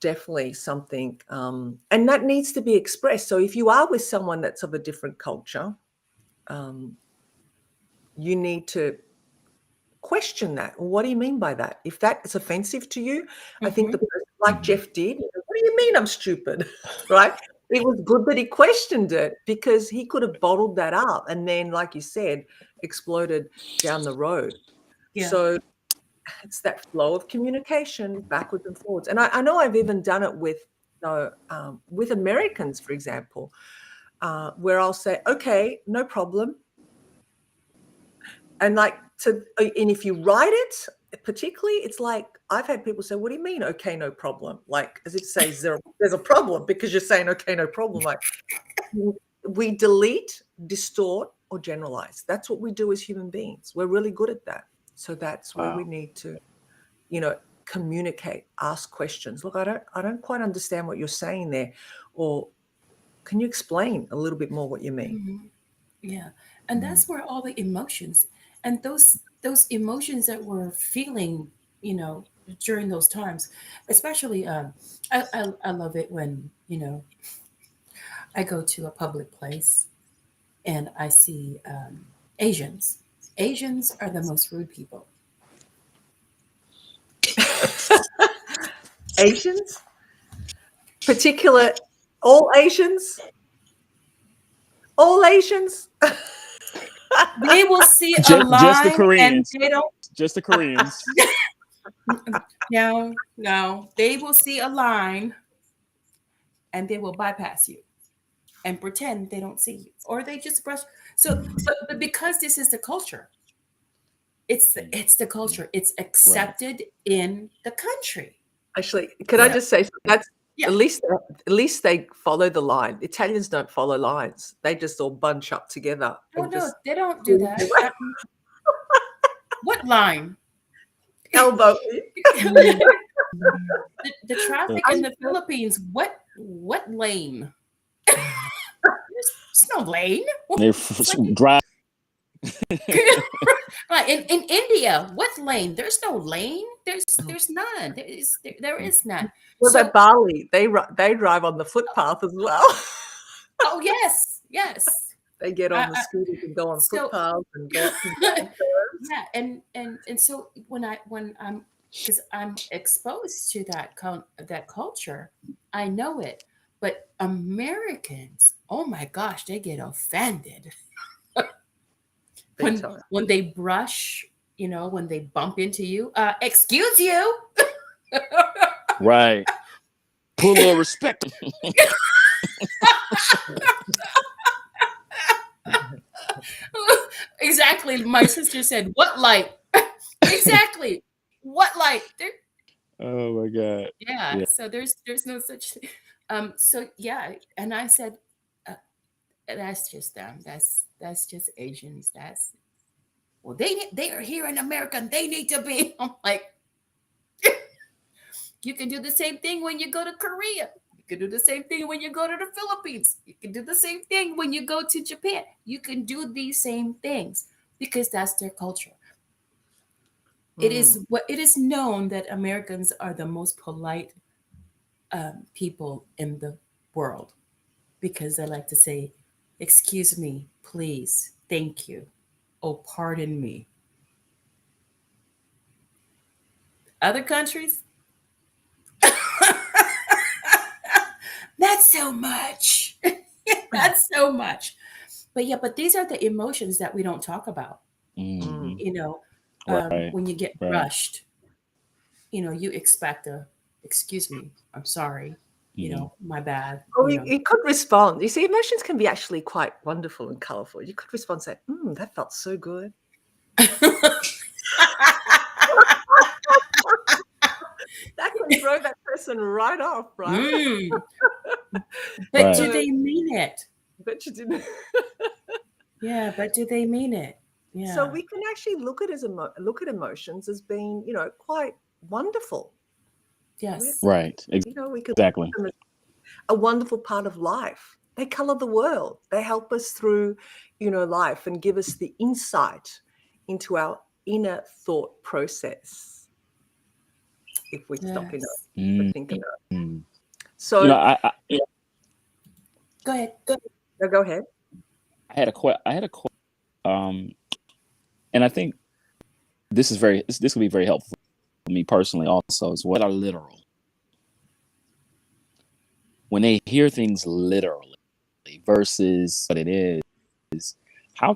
Speaker 2: definitely something, and that needs to be expressed. So if you are with someone that's of a different culture, you need to question that. What do you mean by that? If that is offensive to you, I think the person, like Jeff did, what do you mean I'm stupid? Right? It was good that he questioned it, because he could have bottled that up and then, like you said, exploded down the road.
Speaker 1: Yeah.
Speaker 2: So it's that flow of communication backwards and forwards. And I know I've even done it with Americans, for example, where I'll say, okay, no problem. And like and if you write it, particularly, it's like I've had people say, "What do you mean? Okay, no problem." Like as if to say there's a problem because you're saying okay, no problem. Like we delete, distort, or generalize. That's what we do as human beings. We're really good at that. So that's where we
Speaker 4: Wow.
Speaker 2: need to, communicate, ask questions. Look, I don't quite understand what you're saying there, or can you explain a little bit more what you mean?
Speaker 1: Mhm. Yeah. And that's where all the emotions and those emotions that we're feeling, you know, during those times, especially I love it when, I go to a public place and I see Asians. Asians are the most rude people.
Speaker 2: Asians, particular, all Asians, all Asians.
Speaker 1: They will see a
Speaker 4: Just the
Speaker 1: line and
Speaker 4: Koreans.
Speaker 1: they don't.
Speaker 4: Just the Koreans.
Speaker 1: No, no, they will see a line and they will bypass you and pretend they don't see you, or they just brush. So, but because this is the culture, it's the culture. It's
Speaker 4: Right.
Speaker 1: accepted in the country.
Speaker 2: Actually, could I
Speaker 1: So,
Speaker 2: just say that's
Speaker 1: yeah.
Speaker 2: at least they follow the line. Italians don't follow lines. They just all bunch up together
Speaker 1: Oh
Speaker 2: and
Speaker 1: no,
Speaker 2: just
Speaker 1: they don't do that. What line?
Speaker 2: elbow.
Speaker 1: The traffic in the Philippines. What lane? There's no lane.
Speaker 4: They drive.
Speaker 1: Right, in India, what lane? There's no lane. There's none. There is none.
Speaker 2: Well,
Speaker 1: So,
Speaker 2: at Bali, they drive on the footpath as well.
Speaker 1: oh yes, yes.
Speaker 2: They get
Speaker 1: I,
Speaker 2: on the
Speaker 1: I,
Speaker 2: scooters and go on
Speaker 1: so
Speaker 2: footpaths and go up and down curves.
Speaker 1: yeah, and so when I'm because I'm exposed to that culture, I know it. But Americans, oh my gosh, they get offended
Speaker 2: Big
Speaker 1: when
Speaker 2: time.
Speaker 1: when they brush, when they bump into you. Excuse you.
Speaker 4: Right. Put a little respect.
Speaker 1: Exactly. My sister said, "What light?" Exactly. What light?
Speaker 4: Oh my God.
Speaker 1: Yeah.
Speaker 4: Yeah.
Speaker 1: So there's no such thing. So yeah, and I said, uh, that's just them. That's just Asians. That's well, they are here in America. And they need to be. I'm like, you can do the same thing when you go to Korea. You can do the same thing when you go to the Philippines. You can do the same thing when you go to Japan. You can do these same things because that's their culture. It is known that Americans are the most polite people in the world because they like to say, "Excuse me, please, thank you, oh, pardon me." Other countries, not so much. Not so much. But yeah, but these are the emotions that we don't talk about.
Speaker 4: Mhm.
Speaker 1: You know,
Speaker 4: Right.
Speaker 1: when you get
Speaker 4: Right.
Speaker 1: rushed, you expect a, excuse me, I'm sorry,
Speaker 4: Mhm.
Speaker 1: my bad,
Speaker 2: Oh, you could respond. You see, emotions can be actually quite wonderful and colorful. You could respond and say, that felt so good. That can throw that person right off, right?
Speaker 1: Mm. But
Speaker 4: Right.
Speaker 1: do they mean it?
Speaker 2: But you didn't.
Speaker 1: Yeah, but do they mean it?
Speaker 2: So
Speaker 1: Yeah.
Speaker 2: we can actually look at emotions as being, quite wonderful.
Speaker 1: Yes.
Speaker 4: Right.
Speaker 2: We can look
Speaker 4: Exactly.
Speaker 2: at them as a wonderful part of life. They color the world. They help us through, life and give us the insight into our inner thought process. If we stop enough to think about it.
Speaker 4: Mm.
Speaker 2: So
Speaker 4: I
Speaker 1: Go ahead.
Speaker 2: no, go ahead.
Speaker 4: had a and I think this will be very helpful for me personally also as well. Are literal. When they hear things literally versus what it is, how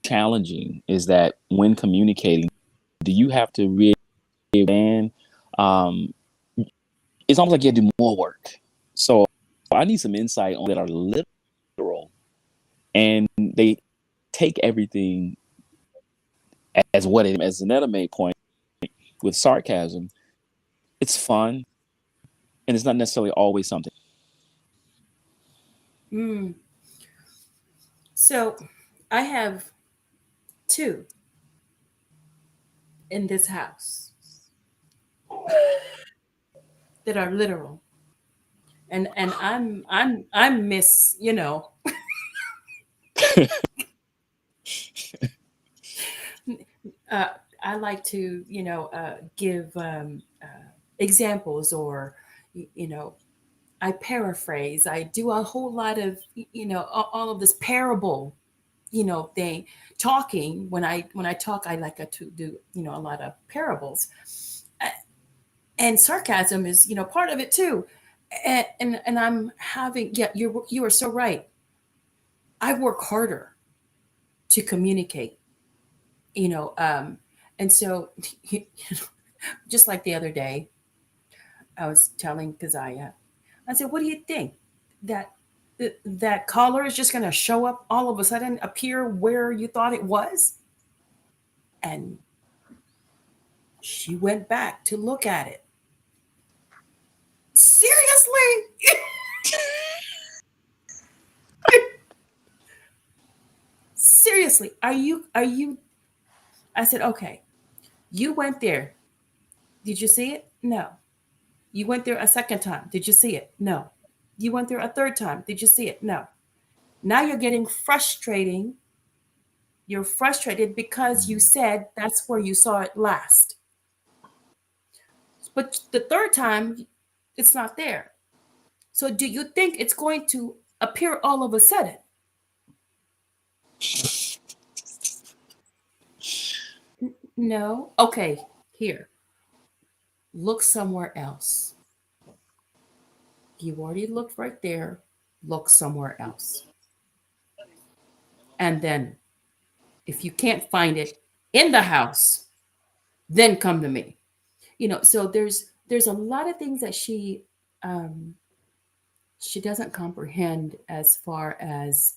Speaker 4: challenging is that when communicating? Do you have to really it's almost like you have to do more work. So I need some insight on that are literal and they take everything as what it, as Zanetta made point with sarcasm, it's fun and it's not necessarily always something.
Speaker 1: Mm. So I have two in this house that are literal. And I'm Miss, uh, I like to, give examples, or you know, I paraphrase. I do a whole lot of, all of this parable, thing, talking. When I talk, I like to do, a lot of parables. Uh, and sarcasm is, part of it too. And I'm having, yeah, you are so right. I work harder to communicate, you know, um, and so just like the other day, I was telling Keziah, I said, "What do you think that that collar is just going to show up all of a sudden, appear where you thought it was?" And she went back to look at it. Seriously? Seriously? Are you I said, "Okay. You went there. Did you see it? No. You went there a second time. Did you see it? No. You went there a third time. Did you see it? No. Now you're getting frustrating. You're frustrated because you said that's where you saw it last. But the third time, it's not there. So do you think it's going to appear all of a sudden?" No. Okay, here. Look somewhere else. You already looked right there. Look somewhere else. And then if you can't find it in the house, then come to me. So there's a lot of things that um, she doesn't comprehend, as far as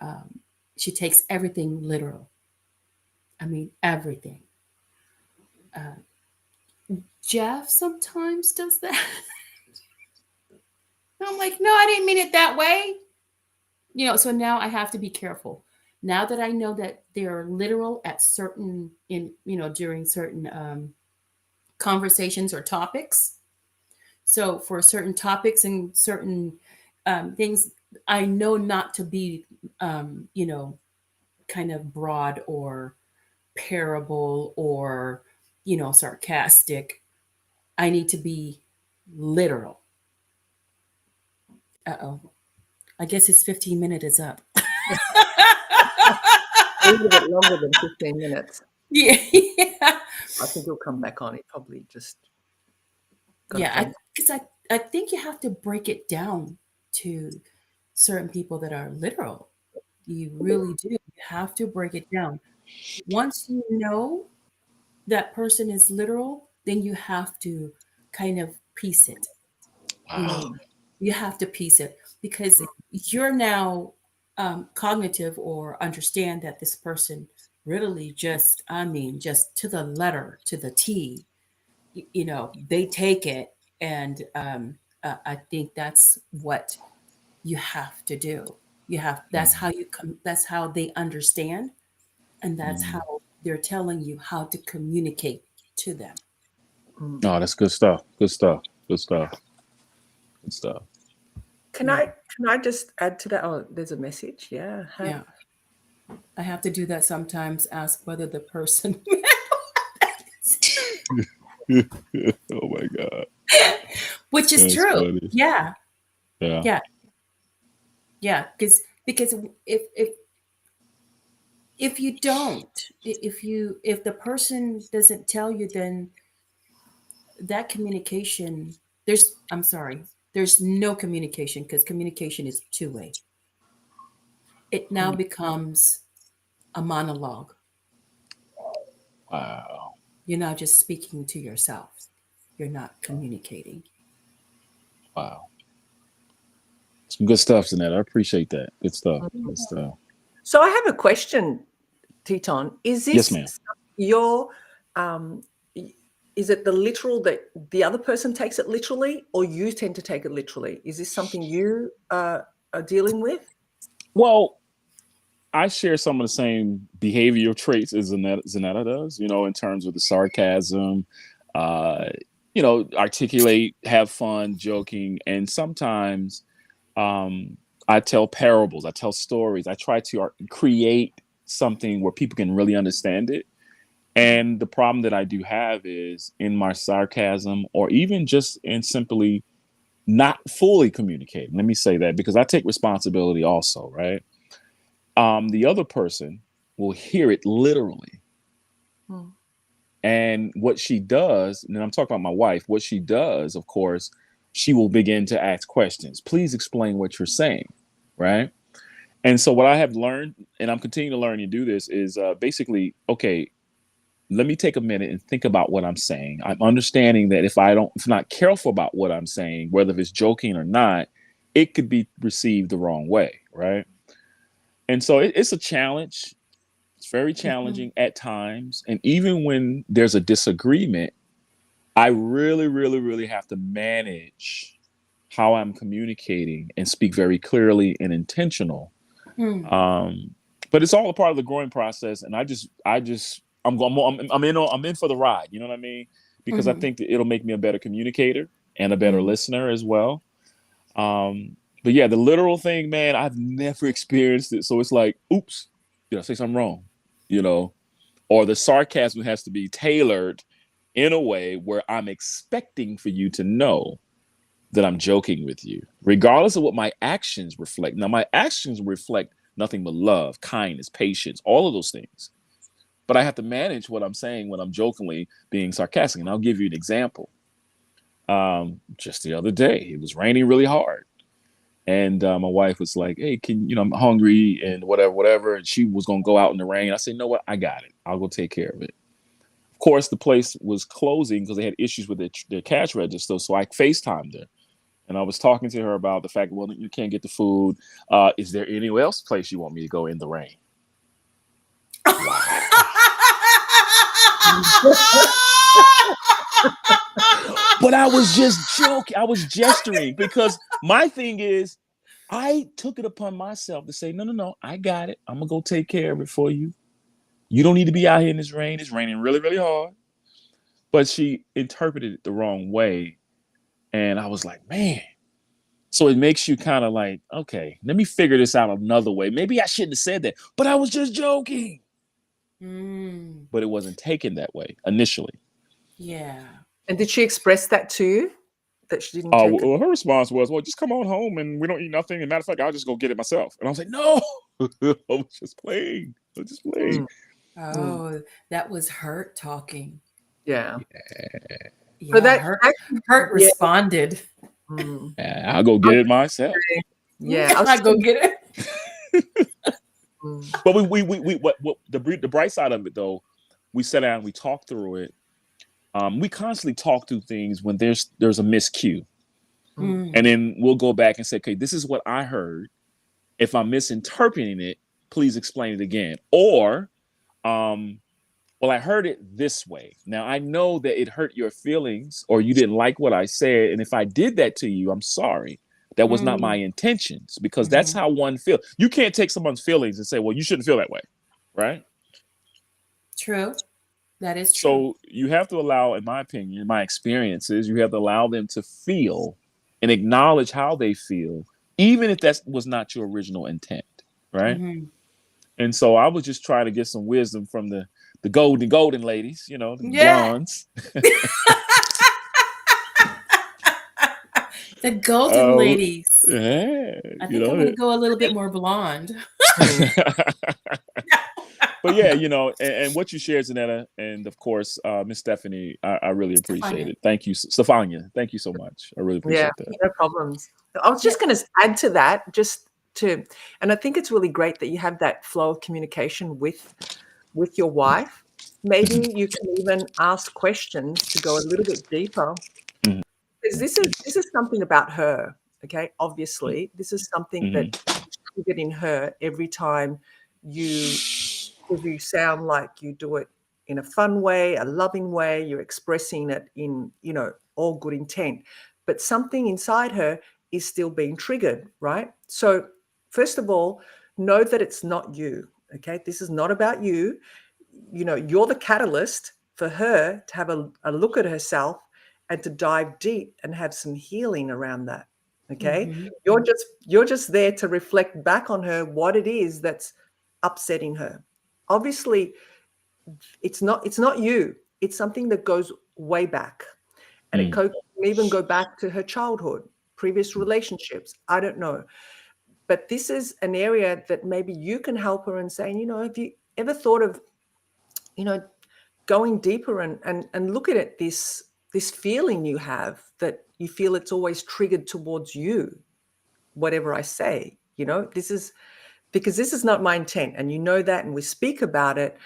Speaker 1: um, she takes everything literal. I mean, everything. Uh, Jeff sometimes does that. I'm like, no, I didn't mean it that way. So now I have to be careful. Now that I know that they're literal at certain, during certain conversations or topics. So for certain topics and certain things, I know not to be, kind of broad or parable or, sarcastic. I need to be literal. Uh-oh. I guess his 15 minute is up.
Speaker 2: A little bit longer than 15 minutes.
Speaker 1: Yeah.
Speaker 2: I think he'll come back on. He probably just got
Speaker 1: Yeah,
Speaker 2: done.
Speaker 1: because I think you have to break it down to certain people that are literal. You really do. You have to break it down. Once you know that person is literal, then you have to kind of piece it.
Speaker 4: Wow.
Speaker 1: You have to piece it, because you're now cognitive, or understand that this person really just, I mean, just to the letter, to the T, they take it. And I think that's what you have to do. That's how that's how they understand. And that's how they're telling you how to communicate to them.
Speaker 4: Oh, that's good stuff. Good stuff. Good stuff. Good stuff.
Speaker 2: Can I just add to that? Oh, there's a message. Yeah.
Speaker 1: Yeah. I have to do that sometimes, ask whether the person
Speaker 4: Oh my God.
Speaker 1: which is
Speaker 4: That's
Speaker 1: true.
Speaker 4: funny.
Speaker 1: Yeah.
Speaker 4: Yeah.
Speaker 1: Yeah. Yeah. Because if you don't, if the person doesn't tell you, then that communication, I'm sorry, there's no communication, because communication is two-way. It now becomes a monologue.
Speaker 4: Wow.
Speaker 1: You're not just speaking to yourself. You're not communicating.
Speaker 4: Wow. Some good stuff, Zanette. I appreciate that. Good stuff. Good stuff.
Speaker 2: So I have a question, Teton. Is
Speaker 4: Yes,
Speaker 2: this
Speaker 4: ma'am.
Speaker 2: your is it the literal that the other person takes it literally, or you tend to take it literally? Is this something you are dealing with?
Speaker 4: Well, I share some of the same behavioral traits as Zanetta does, in terms of the sarcasm, articulate, have fun, joking. And sometimes I tell parables, I tell stories. I try to create something where people can really understand it. And the problem that I do have is in my sarcasm, or even just in simply not fully communicating. Let me say that, because I take responsibility also, right? The other person will hear it literally.
Speaker 2: Hmm.
Speaker 4: And what she does, and I'm talking about my wife, what she does, of course, she will begin to ask questions. Please explain what you're saying, right? And so what I have learned, and I'm continuing to learn and do this, is basically, okay, let me take a minute and think about what I'm saying. I'm understanding that if I'm not careful about what I'm saying, whether it's joking or not, it could be received the wrong way, right? And so it's a challenge. It's very challenging at times. And even when there's a disagreement, I really, really, really have to manage how I'm communicating and speak very clearly and intentional. But it's all a part of the growing process. And I'm in for the ride. You know what I mean? Because I think that it'll make me a better communicator and a better listener as well. But yeah, the literal thing, man, I've never experienced it. So it's like, oops, did I say something wrong? Or the sarcasm has to be tailored in a way where I'm expecting for you to know that I'm joking with you, regardless of what my actions reflect. Now, my actions reflect nothing but love, kindness, patience, all of those things. But I have to manage what I'm saying when I'm jokingly being sarcastic. And I'll give you an example. Just the other day, it was raining really hard. And my wife was like, hey, I'm hungry and whatever. And she was going to go out in the rain. I said, you know what? I got it. I'll go take care of it. Of course, the place was closing because they had issues with their cash register. So I FaceTimed her. And I was talking to her about the fact, well, you can't get the food. Is there anywhere else place you want me to go in the rain? But I was just joking. I was gesturing because my thing is, I took it upon myself to say, no, I got it. I'm going to go take care of it for you. You don't need to be out here in this rain. It's raining really, really hard. But she interpreted it the wrong way. And I was like, man. So it makes you kind of like, okay, let me figure this out another way. Maybe I shouldn't have said that, but I was just joking. But it wasn't taken that way initially.
Speaker 1: Yeah.
Speaker 2: And did she express that to you? That she didn't take
Speaker 4: well, her response was, well, just come on home and we don't eat nothing. And matter of fact, I'll just go get it myself. And I was like, no, I was just playing.
Speaker 1: Oh, that was hurt talking.
Speaker 2: Yeah.
Speaker 1: Yeah,
Speaker 2: So that
Speaker 1: hurt responded.
Speaker 4: Yeah, I'll go get it myself.
Speaker 2: Yeah,
Speaker 1: I'll go get it.
Speaker 4: But what the bright side of it though, we sat down, we talked through it. We constantly talk through things when there's a miscue. And then we'll go back and say, okay, this is what I heard. If I'm misinterpreting it, please explain it again. Or, well, I heard it this way. Now I know that it hurt your feelings or you didn't like what I said. And if I did that to you, I'm sorry. That was not my intentions, because that's how one feels. You can't take someone's feelings and say, well, you shouldn't feel that way. Right?
Speaker 1: True. That is true.
Speaker 4: So you have to allow, in my opinion, in my experiences, you have to allow them to feel and acknowledge how they feel, even if that was not your original intent, right? And so I was just trying to get some wisdom from the golden ladies, the blondes.
Speaker 1: The golden ladies.
Speaker 4: Yeah,
Speaker 1: I think I'm going to go a little bit more blonde.
Speaker 4: But yeah, and what you shared, Zanetta, and of course, Miss Stephanie, I really appreciate it. Thank you, Stefania. Thank you so much. I really appreciate that.
Speaker 2: No problems. I was just going to add to that, and I think it's really great that you have that flow of communication with your wife. Maybe you can even ask questions to go a little bit deeper, because this is something about her. Okay, obviously, this is something that is triggered in her every time you sound like you do it in a fun way, a loving way. You're expressing it in, all good intent. But something inside her is still being triggered, right? So first of all, know that it's not you. Okay. This is not about you. You're the catalyst for her to have a look at herself and to dive deep and have some healing around that. Okay.
Speaker 1: Mm-hmm.
Speaker 2: You're just there to reflect back on her what it is that's upsetting her. Obviously, it's not you. It's something that goes way back. And it can even go back to her childhood, previous relationships. I don't know. But this is an area that maybe you can help her and saying, have you ever thought of, going deeper and look at it, this feeling you have that you feel it's always triggered towards you, whatever I say, this is because this is not my intent. And that, and we speak about it.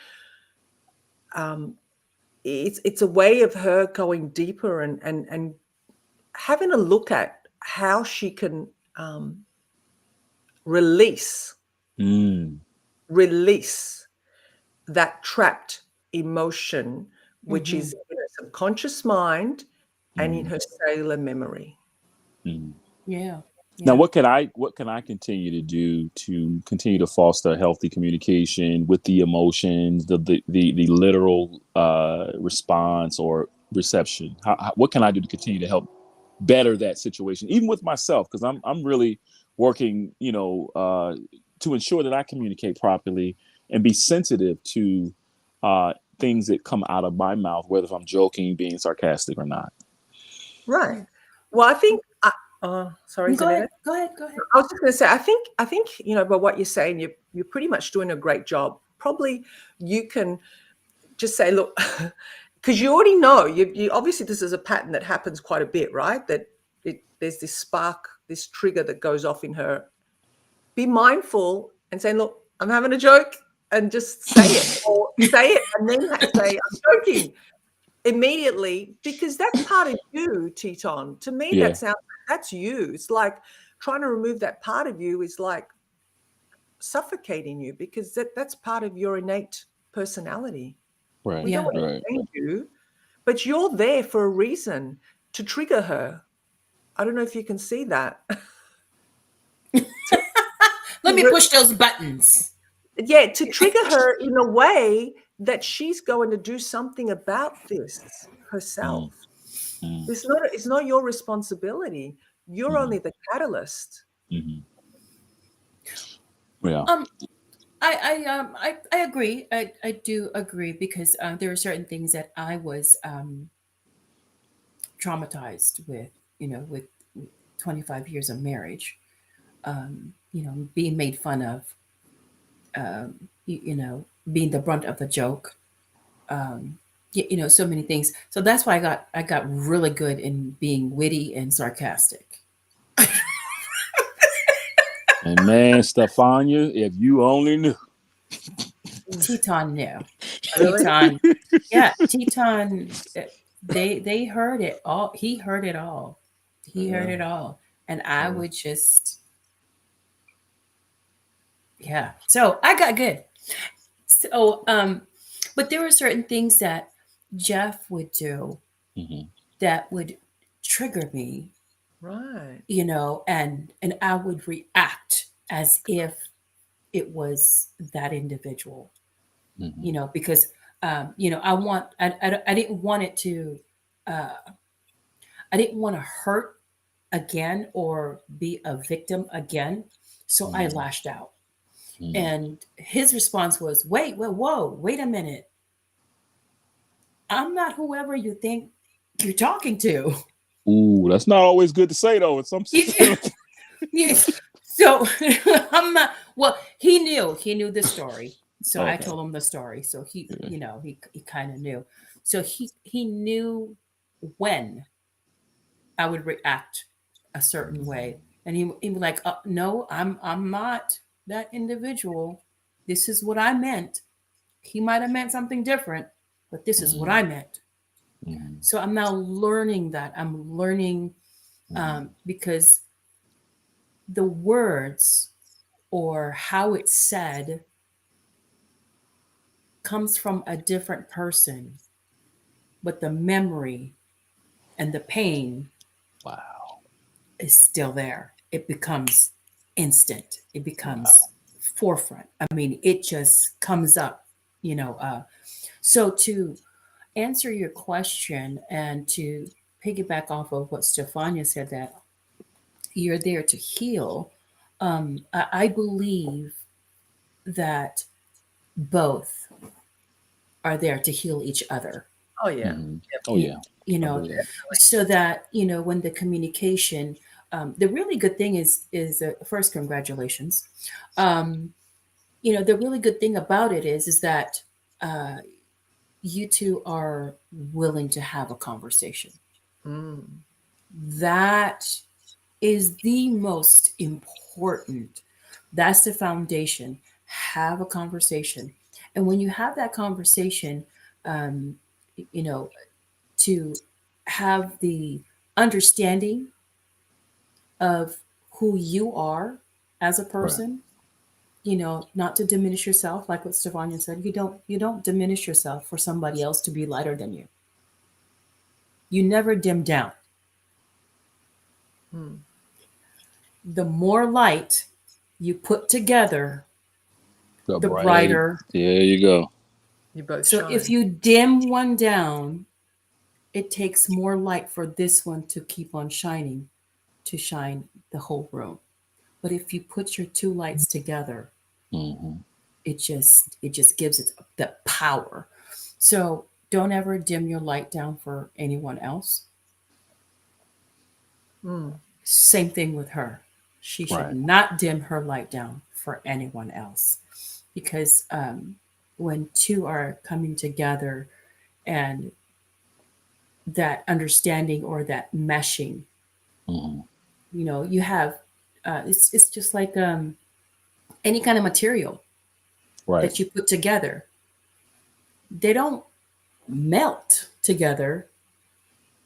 Speaker 2: It's a way of her going deeper and having a look at how she can release that trapped emotion, which is in her subconscious mind and in her cellular memory.
Speaker 1: Yeah.
Speaker 4: Now, what can I continue to do to continue to foster healthy communication with the emotions, the literal response or reception? What can I do to continue to help better that situation, even with myself? Because I'm really working, to ensure that I communicate properly and be sensitive to things that come out of my mouth, whether if I'm joking, being sarcastic, or not.
Speaker 2: Right. Well, I think. Sorry,
Speaker 1: Go
Speaker 2: Zanetta.
Speaker 1: ahead.
Speaker 2: I was just going to say, I think by what you're saying, you're pretty much doing a great job. Probably you can just say, look, because you already know, you obviously this is a pattern that happens quite a bit, right? That there's this spark, this trigger that goes off in her. Be mindful and say, look, I'm having a joke, and just say it, or say it, and then say, I'm joking immediately, because that's part of you, Teton. To me,
Speaker 4: Yeah.
Speaker 2: that's you. It's like trying to remove that part of you is like suffocating you, because that's part of your innate personality.
Speaker 4: Right.
Speaker 2: We don't want to
Speaker 4: Right.
Speaker 2: change you, but you're there for a reason, to trigger her. I don't know if you can see that.
Speaker 1: Let me push those buttons.
Speaker 2: Yeah, to trigger her in a way that she's going to do something about this herself. It's not your responsibility. You're only the catalyst.
Speaker 4: Yeah.
Speaker 1: I agree. I do agree, because there are certain things that I was traumatized with, with 25 years of marriage, being made fun of, being the brunt of the joke, so many things. So that's why I got really good in being witty and sarcastic.
Speaker 4: And man, Stefania, if you only knew.
Speaker 1: Teton knew.
Speaker 2: Really?
Speaker 1: Teton, yeah, Teton. They heard it all. He heard it all. He heard it all, and I would just, yeah. So I got good. So, but there were certain things that Jeff would do that would trigger me,
Speaker 2: Right.
Speaker 1: and I would react as if it was that individual, because I didn't want it to, I didn't want to hurt again or be a victim again, so I lashed out. And his response was, whoa, wait a minute. I'm not whoever you think you're talking to.
Speaker 4: Ooh, that's not always good to say, though. In some
Speaker 1: Yeah. So I'm not. Well, he knew the story. So I told him the story. So he kind of knew. So he knew when I would react a certain way, and he'd be like, "No, I'm not that individual. This is what I meant. He might have meant something different, but this is what I meant." So I'm now learning that. I'm learning because the words or how it's said comes from a different person, but the memory and the pain
Speaker 4: Wow.
Speaker 1: is still there. It becomes instant. It becomes
Speaker 4: Wow.
Speaker 1: forefront. I mean, it just comes up, you know. So to answer your question and to piggyback off of what Stefania said, that you're there to heal, I believe that both are there to heal each other.
Speaker 2: Oh yeah.
Speaker 4: Hmm.
Speaker 2: Yep.
Speaker 4: Oh
Speaker 1: You,
Speaker 4: yeah,
Speaker 1: you
Speaker 4: I
Speaker 1: know,
Speaker 4: believe that.
Speaker 1: so that when the communication, the really good thing is first, congratulations. Um, the really good thing about it is that uh, you two are willing to have a conversation.
Speaker 2: Mm.
Speaker 1: That is the most important. That's the foundation. Have a conversation. And when you have that conversation, um, you know, to have the understanding of who you are as a
Speaker 4: Right.
Speaker 1: person, not to diminish yourself, like what Stefania said. You don't diminish yourself for somebody else to be lighter than you. You never dim down.
Speaker 2: Mm.
Speaker 1: The more light you put together,
Speaker 4: The
Speaker 1: the
Speaker 4: brighter.
Speaker 1: brighter.
Speaker 4: There you go.
Speaker 2: You both
Speaker 1: So if
Speaker 2: shine.
Speaker 1: you dim one down, it takes more light for this one to keep on shining, to shine the whole room. But if you put your two lights together,
Speaker 4: Hmm.
Speaker 1: it just gives it the power. So don't ever dim your light down for anyone else.
Speaker 2: Mm.
Speaker 1: Same thing with her. She should
Speaker 4: Right.
Speaker 1: not dim her light down for anyone else, because when two are coming together, and that understanding or that meshing,
Speaker 4: Hmm.
Speaker 1: you have, it's just like any kind of material
Speaker 4: Right.
Speaker 1: that you put together. They don't melt together,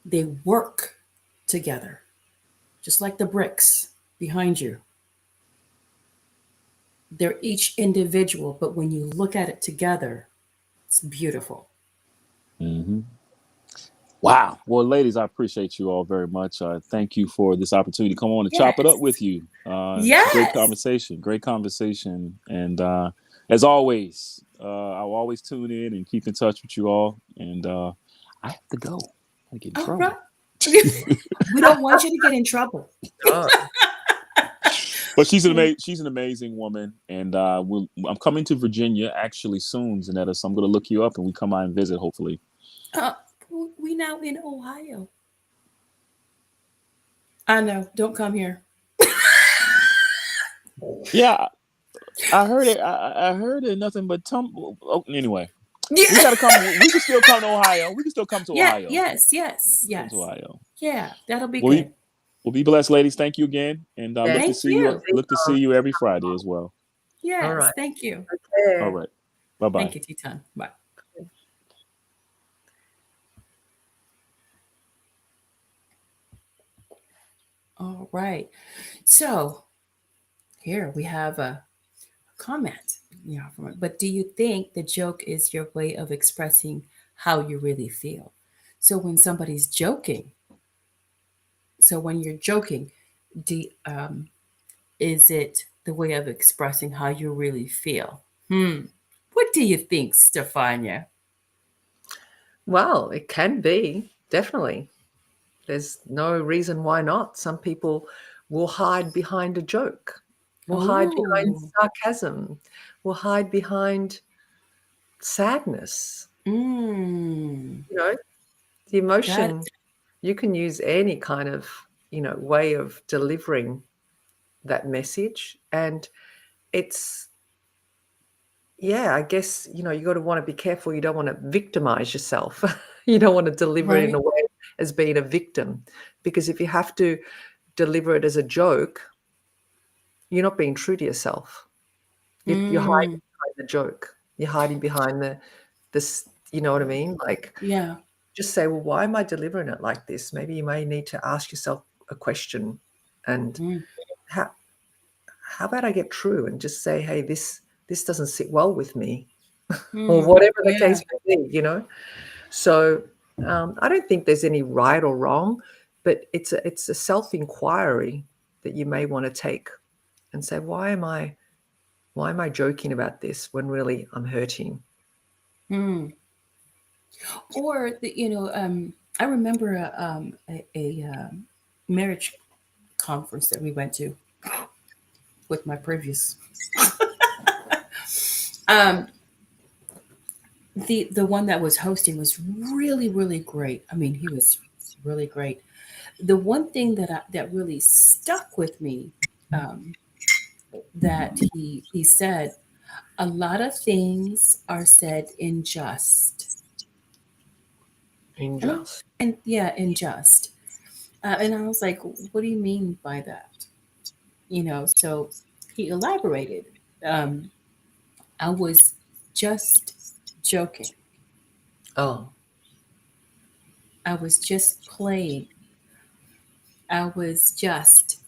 Speaker 1: they work together, just like the bricks behind you. They're each individual, but when you look at it together, it's beautiful.
Speaker 4: Hmm. Wow. Well, ladies, I appreciate you all very much. Thank you for this opportunity to come on and chop it
Speaker 1: Yes.
Speaker 4: up with you. It's a great
Speaker 1: Yes.
Speaker 4: conversation. Great conversation. And as always, I'll always tune in and keep in touch with you all. And I have to go. I get in
Speaker 1: All right.
Speaker 4: trouble.
Speaker 1: We don't want you to get in trouble.
Speaker 2: Oh,
Speaker 4: But she's an amazing woman, and I'm coming to Virginia actually soon, Zanetta. So I'm going to look you up, and we come out and visit, hopefully.
Speaker 1: Uh, we now in Ohio. I know. Don't come here.
Speaker 4: Yeah, I heard it. I heard it. Nothing but oh, anyway, we
Speaker 1: Yeah.
Speaker 4: got to come. We can still come to Ohio. We can still come to
Speaker 1: Yeah.
Speaker 4: Ohio.
Speaker 1: Yes. Yes.
Speaker 4: Come
Speaker 1: Yes.
Speaker 4: to Ohio.
Speaker 1: Yeah. That'll be
Speaker 4: Well,
Speaker 1: good.
Speaker 4: well, be blessed, ladies. Thank you again, and
Speaker 2: yeah.
Speaker 4: look to
Speaker 1: Thank
Speaker 4: see you.
Speaker 1: you.
Speaker 4: Look to see you every Friday as well.
Speaker 2: All
Speaker 1: Yes.
Speaker 2: right.
Speaker 1: Thank you.
Speaker 4: All
Speaker 2: Okay.
Speaker 4: right. Bye bye.
Speaker 1: Thank you, Titan. Bye. All right. So here we have a comment. But do you think the joke is your way of expressing how you really feel? So when somebody's joking, so when you're joking, do is it the way of expressing how you really feel? What do you think, Stefania?
Speaker 2: Well, it can be, definitely. There's no reason why not. Some people will hide behind a joke, will hide behind
Speaker 1: Oh,
Speaker 2: sarcasm, will hide behind sadness.
Speaker 1: mm,
Speaker 2: You know, the
Speaker 1: that.
Speaker 2: emotion, you can use any kind of, way of delivering that message. And it's, yeah, I guess, you got to want to be careful. You don't want to victimize yourself. You don't want to deliver it in
Speaker 1: Right.
Speaker 2: a way as being a victim. Because if you have to deliver it as a joke, you're not being true to yourself. You're hiding
Speaker 1: Mm,
Speaker 2: behind the joke. You're hiding behind this, you know what I mean? Like,
Speaker 1: yeah.
Speaker 2: just say, well, why am I delivering it like this? Maybe you may need to ask yourself a question, and
Speaker 1: Mm,
Speaker 2: how about I get true and just say, hey, this doesn't sit well with me. or
Speaker 1: Mm,
Speaker 2: whatever the
Speaker 1: yeah.
Speaker 2: case may be, you know? So I don't think there's any right or wrong, but it's a self-inquiry that you may want to take and say, why am I joking about this when really I'm hurting?
Speaker 1: Mm. Or I remember a marriage conference that we went to with my previous. Um, the one that was hosting was really really great. I mean, he was really great. The one thing that really stuck with me, um, that he said, a lot of things are said in jest, and
Speaker 2: Unjust.
Speaker 1: yeah, in jest. And I was like, what do you mean by that? So he elaborated. Um, I was just joking.
Speaker 2: Oh.
Speaker 1: I was just playing. I was just,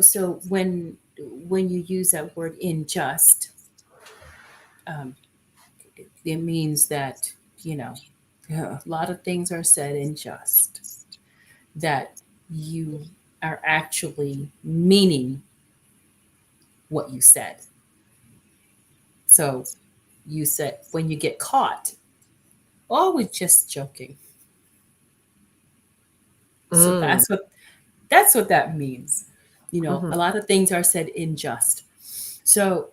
Speaker 1: so when you use that word unjust, um, it means that, you know, a lot of things are said unjust, that you are actually meaning what you said. So you said when you get caught, oh, we're just joking. So
Speaker 2: Mm.
Speaker 1: that's what that means.
Speaker 2: Mhm.
Speaker 1: A lot of things are said unjust. So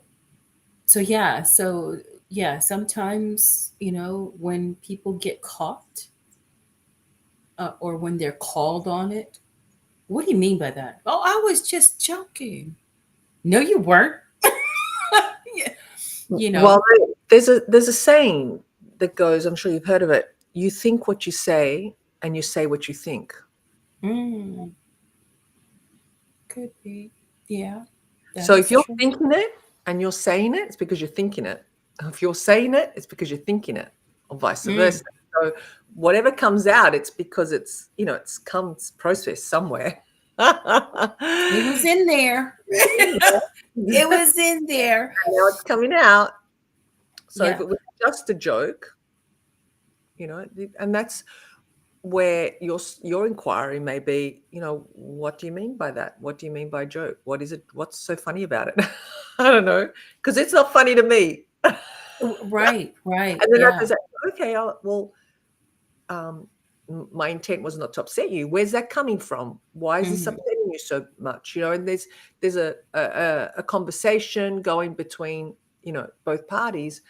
Speaker 1: so yeah, so yeah, sometimes, when people get caught, or when they're called on it, what do you mean by that? Oh, I was just joking. No, you weren't. Yeah, you
Speaker 2: Well,
Speaker 1: know.
Speaker 2: there's a saying that goes, I'm sure you've heard of it. You think what you say, and you say what you think.
Speaker 1: Mm, could be. Yeah, that
Speaker 2: So if
Speaker 1: is
Speaker 2: you're
Speaker 1: true.
Speaker 2: thinking it and you're saying it, it's because you're thinking it. If you're saying it, it's because you're thinking it, or vice
Speaker 1: Mm,
Speaker 2: versa. So whatever comes out, it's because it's comes processed somewhere.
Speaker 1: it was in there.
Speaker 2: In
Speaker 1: It
Speaker 2: there.
Speaker 1: was in there.
Speaker 2: And now it's coming out. So if
Speaker 1: Yeah.
Speaker 2: it was just a joke, and that's where your inquiry may be, what do you mean by that? What do you mean by joke? What is it? What's so funny about it? I don't know, because it's not funny to me.
Speaker 1: Right. Right.
Speaker 2: And then I
Speaker 1: Yeah.
Speaker 2: was like, okay, well, my intent was not to upset you. Where's that coming from? Why is this
Speaker 1: Hmm.
Speaker 2: upsetting you so much? And there's a conversation going between both parties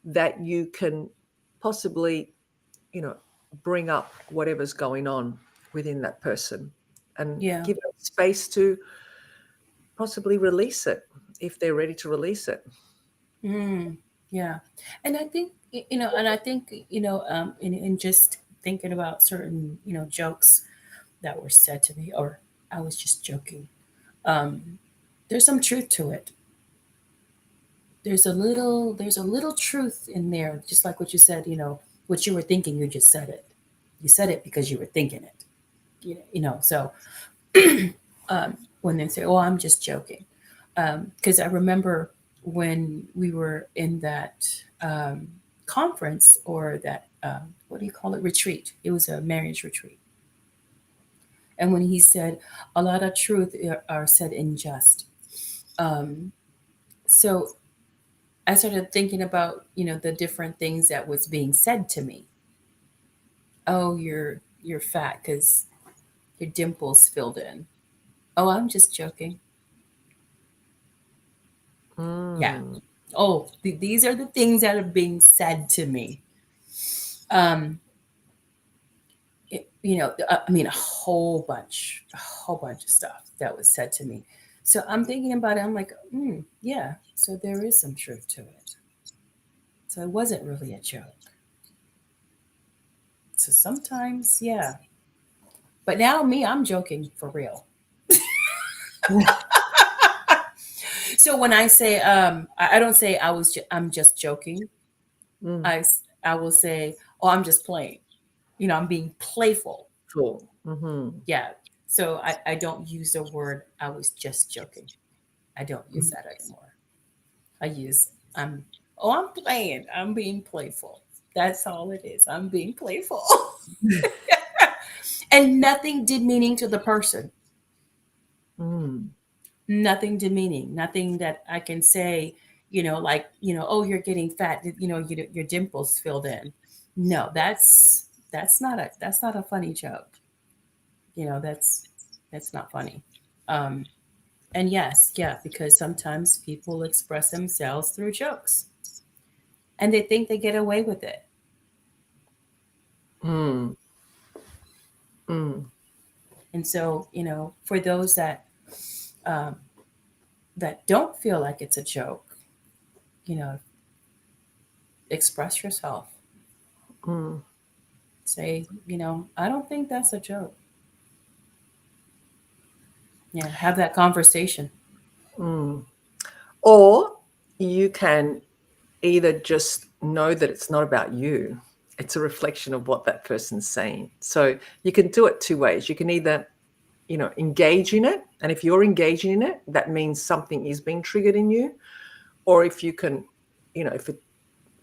Speaker 2: that you can possibly you know bring up whatever's going on within that person and
Speaker 1: Yeah.
Speaker 2: give them space to possibly release it if they're ready to release it.
Speaker 1: Mm, yeah. And I think, in just thinking about certain, jokes that were said to me, or I was just joking. Um, there's some truth to it. There's a little truth in there, just like what you said, what you were thinking, you just said it. You said it because you were thinking it. So um, when they say, "Oh, I'm just joking," because I remember when we were in that um, conference, or that what do you call it, retreat? It was a marriage retreat, and when he said, "A lot of truth are said in jest," so I started thinking about the different things that was being said to me. Oh, you're fat because your dimples filled in. Oh, I'm just joking. Yeah.
Speaker 2: Mm.
Speaker 1: Oh, these are the things that are being said to me. Um, I mean, a whole bunch of stuff that was said to me. So I'm thinking about it. I'm like, yeah. So there is some truth to it. So it wasn't really a joke. So sometimes, yeah. But now me, I'm joking for real. So when I say, I don't say I'm just joking.
Speaker 2: Mm.
Speaker 1: I will say, oh, I'm just playing. I'm being playful.
Speaker 2: Cool. Hmm.
Speaker 1: Yeah. So I don't use the word I was just joking. I don't use that anymore. I use I'm Oh, I'm playing. I'm being playful. That's all it is. I'm being playful. And nothing demeaning to the person.
Speaker 2: Mm.
Speaker 1: Nothing demeaning. Nothing that I can say, like, oh, you're getting fat, your dimples filled in. No, that's not a funny joke. That's not funny. Um, and yes, yeah, because sometimes people express themselves through jokes and they think they get away with it.
Speaker 2: Mm. Mm.
Speaker 1: And so, for those um, that don't feel like it's a joke, you know, express yourself.
Speaker 2: Mm.
Speaker 1: Say, I don't think that's a joke. Yeah, have that conversation.
Speaker 2: Mm. Or you can either just know that it's not about you, it's a reflection of what that person's saying. So you can do it two ways. You can either, engage in it. And if you're engaging in it, that means something is being triggered in you. Or if you can, if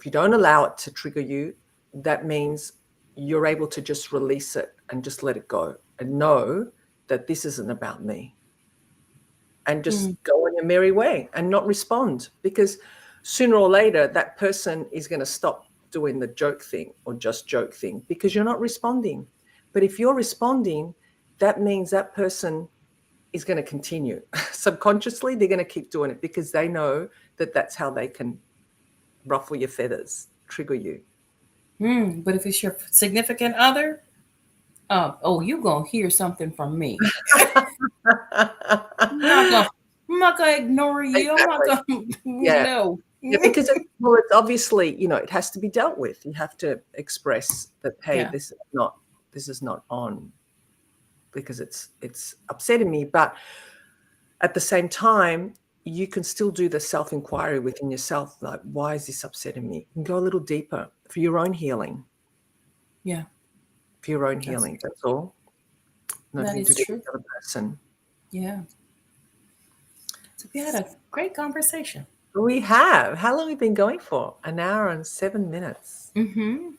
Speaker 2: you don't allow it to trigger you, that means you're able to just release it and just let it go and know that this isn't about me, and just
Speaker 1: Mm.
Speaker 2: go on your merry way and not respond, because sooner or later that person is going to stop doing the joke thing or just joke thing because you're not responding. But if you're responding, that means that person is going to continue. Subconsciously they're going to keep doing it because they know that that's how they can ruffle your feathers, trigger you.
Speaker 1: But if it's your significant other, oh, you gonna hear something from me. I'm not gonna, I'm not gonna ignore you. I'm not
Speaker 2: Exactly.
Speaker 1: gonna,
Speaker 2: Yeah.
Speaker 1: no.
Speaker 2: Yeah, because it's obviously, it has to be dealt with. You have to express that, hey,
Speaker 1: Yeah.
Speaker 2: this is not on, because it's upsetting me. But at the same time, you can still do the self-inquiry within yourself, like, why is this upsetting me? And go a little deeper for your own healing.
Speaker 1: Yeah.
Speaker 2: For your own
Speaker 1: That's,
Speaker 2: healing. That's all.
Speaker 1: that
Speaker 2: Nothing to
Speaker 1: is
Speaker 2: do
Speaker 1: true.
Speaker 2: with the other person.
Speaker 1: Yeah. So we had a great conversation.
Speaker 2: We have. How long have we been going for? An hour and 7 minutes.
Speaker 1: Mm-hmm.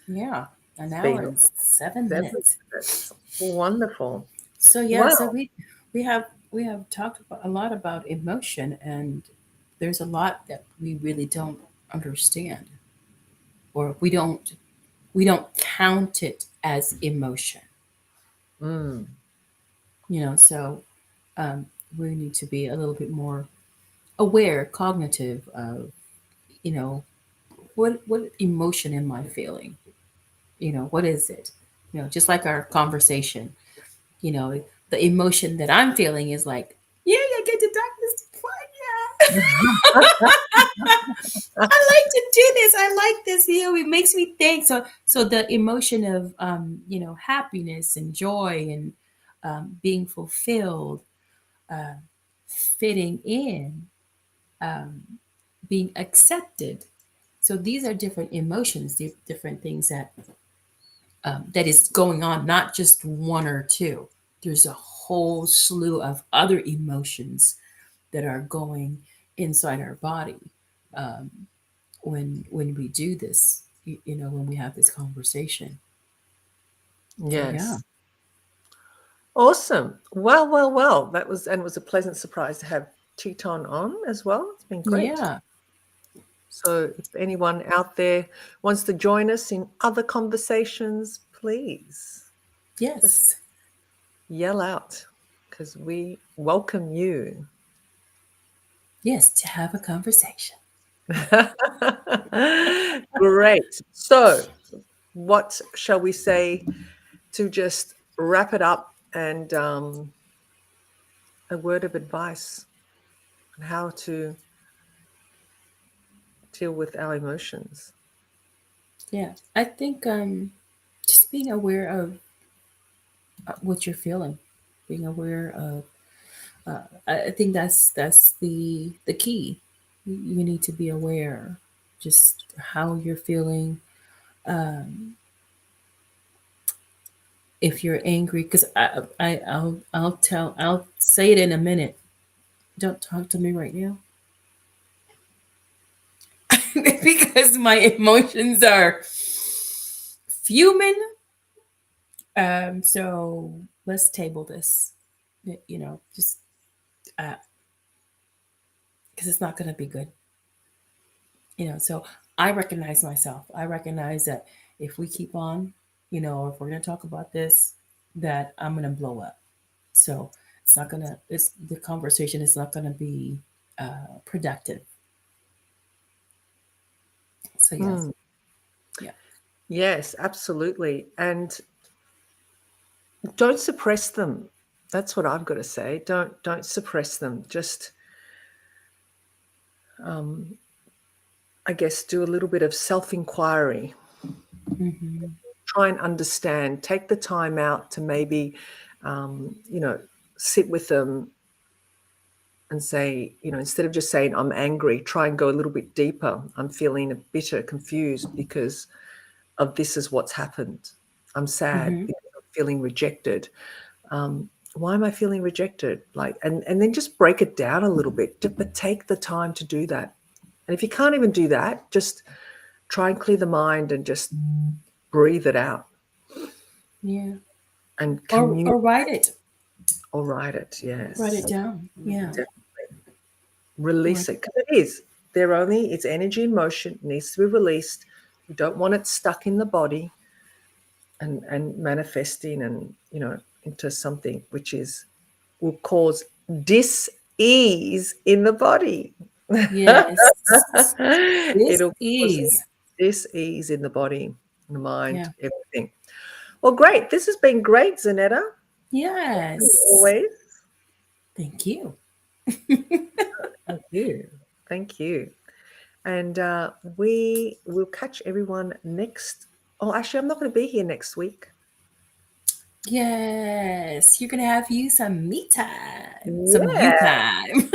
Speaker 1: Yeah. An
Speaker 2: It's
Speaker 1: hour
Speaker 2: been
Speaker 1: and 7
Speaker 2: 7
Speaker 1: minutes.
Speaker 2: minutes. Wonderful.
Speaker 1: So yeah,
Speaker 2: Wow.
Speaker 1: so we have talked a lot about emotion, and there's a lot that we really don't understand, or we don't count it as emotion.
Speaker 2: Mm.
Speaker 1: So um, we need to be a little bit more aware, cognitive of, you know, what emotion am I feeling? What is it? Just like our conversation, you know, the emotion that I'm feeling is like, yeah, yeah, get the darkness to play. Yeah. I like to do this. I like this. It makes me think. So the emotion of happiness and joy and being fulfilled, uh, fitting in, um, being accepted. So these are different emotions, different things that is going on, not just one or two. There's a whole slew of other emotions that are going inside our body um, when we do this. When we have this conversation. So yeah,
Speaker 2: Yes. Awesome. Well, well, well. It was a pleasant surprise to have Teton on as well. It's been great.
Speaker 1: yeah,
Speaker 2: So if anyone out there wants to join us in other conversations, please just
Speaker 1: yes,
Speaker 2: yell out, because we welcome you.
Speaker 1: yes, to have a conversation.
Speaker 2: Great. So what shall we say to just wrap it up, and a word of advice on how to deal with our emotions?
Speaker 1: Yeah, I think just being aware of what you're feeling, being aware of. I think that's the key. You need to be aware, just how you're feeling. Um, if you're angry, because I'll say it in a minute. Don't talk to me right now. because my emotions are fuming. So let's table this, just because it's not going to be good. So I recognize myself. I recognize that if we keep on, if we're going to talk about this, that I'm going to blow up. So it's the conversation is not going to be productive. So yes.
Speaker 2: Mm.
Speaker 1: Yeah.
Speaker 2: Yes, absolutely. And don't suppress them. That's what I've got to say. Don't suppress them. Just, I guess, do a little bit of self-inquiry.
Speaker 1: Mm-hmm.
Speaker 2: Try and understand. Take the time out to maybe, sit with them and say, instead of just saying I'm angry, try and go a little bit deeper. I'm feeling bitter, confused because of this is what's happened. I'm sad
Speaker 1: Mm-hmm.
Speaker 2: because I'm feeling rejected. Why am I feeling rejected? And then just break it down a little bit, but take the time to do that. And if you can't even do that, just try and clear the mind and just breathe it out
Speaker 1: Yeah.
Speaker 2: and
Speaker 1: Or
Speaker 2: communicate
Speaker 1: write it.
Speaker 2: or write it. Yes.
Speaker 1: Write it down. Yeah.
Speaker 2: Definitely. Release it, because it's energy in motion. It needs to be released. You don't want it stuck in the body and manifesting and into something which will cause dis-ease in the body.
Speaker 1: Yes. This
Speaker 2: It'll cause
Speaker 1: is.
Speaker 2: dis-ease in the body, the mind,
Speaker 1: Yeah.
Speaker 2: everything. Well, great. This has been great, Zanetta.
Speaker 1: Yes.
Speaker 2: As always.
Speaker 1: Thank you.
Speaker 2: Thank you. Thank you. And we will catch everyone next. Oh, actually, I'm not going to be here next week.
Speaker 1: Yes. You're gonna have you some me time. Some you
Speaker 2: Yeah.
Speaker 1: time.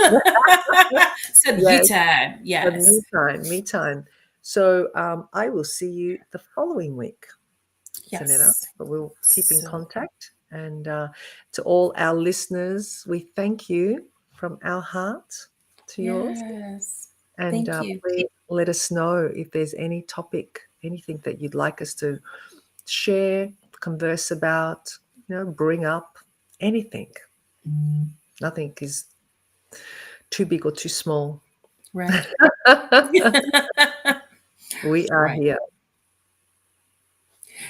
Speaker 1: Some you
Speaker 2: Yes.
Speaker 1: time.
Speaker 2: The
Speaker 1: Yes.
Speaker 2: me time. So I will see you the following week, Zanetta.
Speaker 1: Yes.
Speaker 2: But we'll keep in
Speaker 1: So
Speaker 2: contact. And to all our listeners, we thank you from our heart to yours.
Speaker 1: yes.
Speaker 2: And
Speaker 1: Thank you.
Speaker 2: please let us know if there's any topic, anything that you'd like us to share, converse about, bring up, anything. Nothing is too big or too small.
Speaker 1: Right.
Speaker 2: We are
Speaker 1: Right.
Speaker 2: here.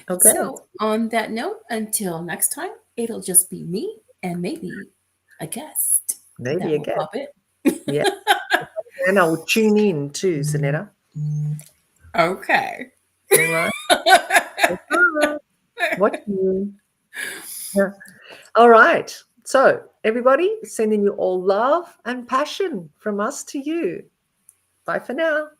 Speaker 2: Okay.
Speaker 1: So on that note, until next time, it'll just be me and maybe a guest
Speaker 2: Maybe
Speaker 1: that will
Speaker 2: again.
Speaker 1: pop it.
Speaker 2: Yeah. And I will tune in too, Zanetta.
Speaker 1: Okay.
Speaker 2: All right. Watch you. Yeah. All right. So, everybody, sending you all love and passion from us to you. Bye for now.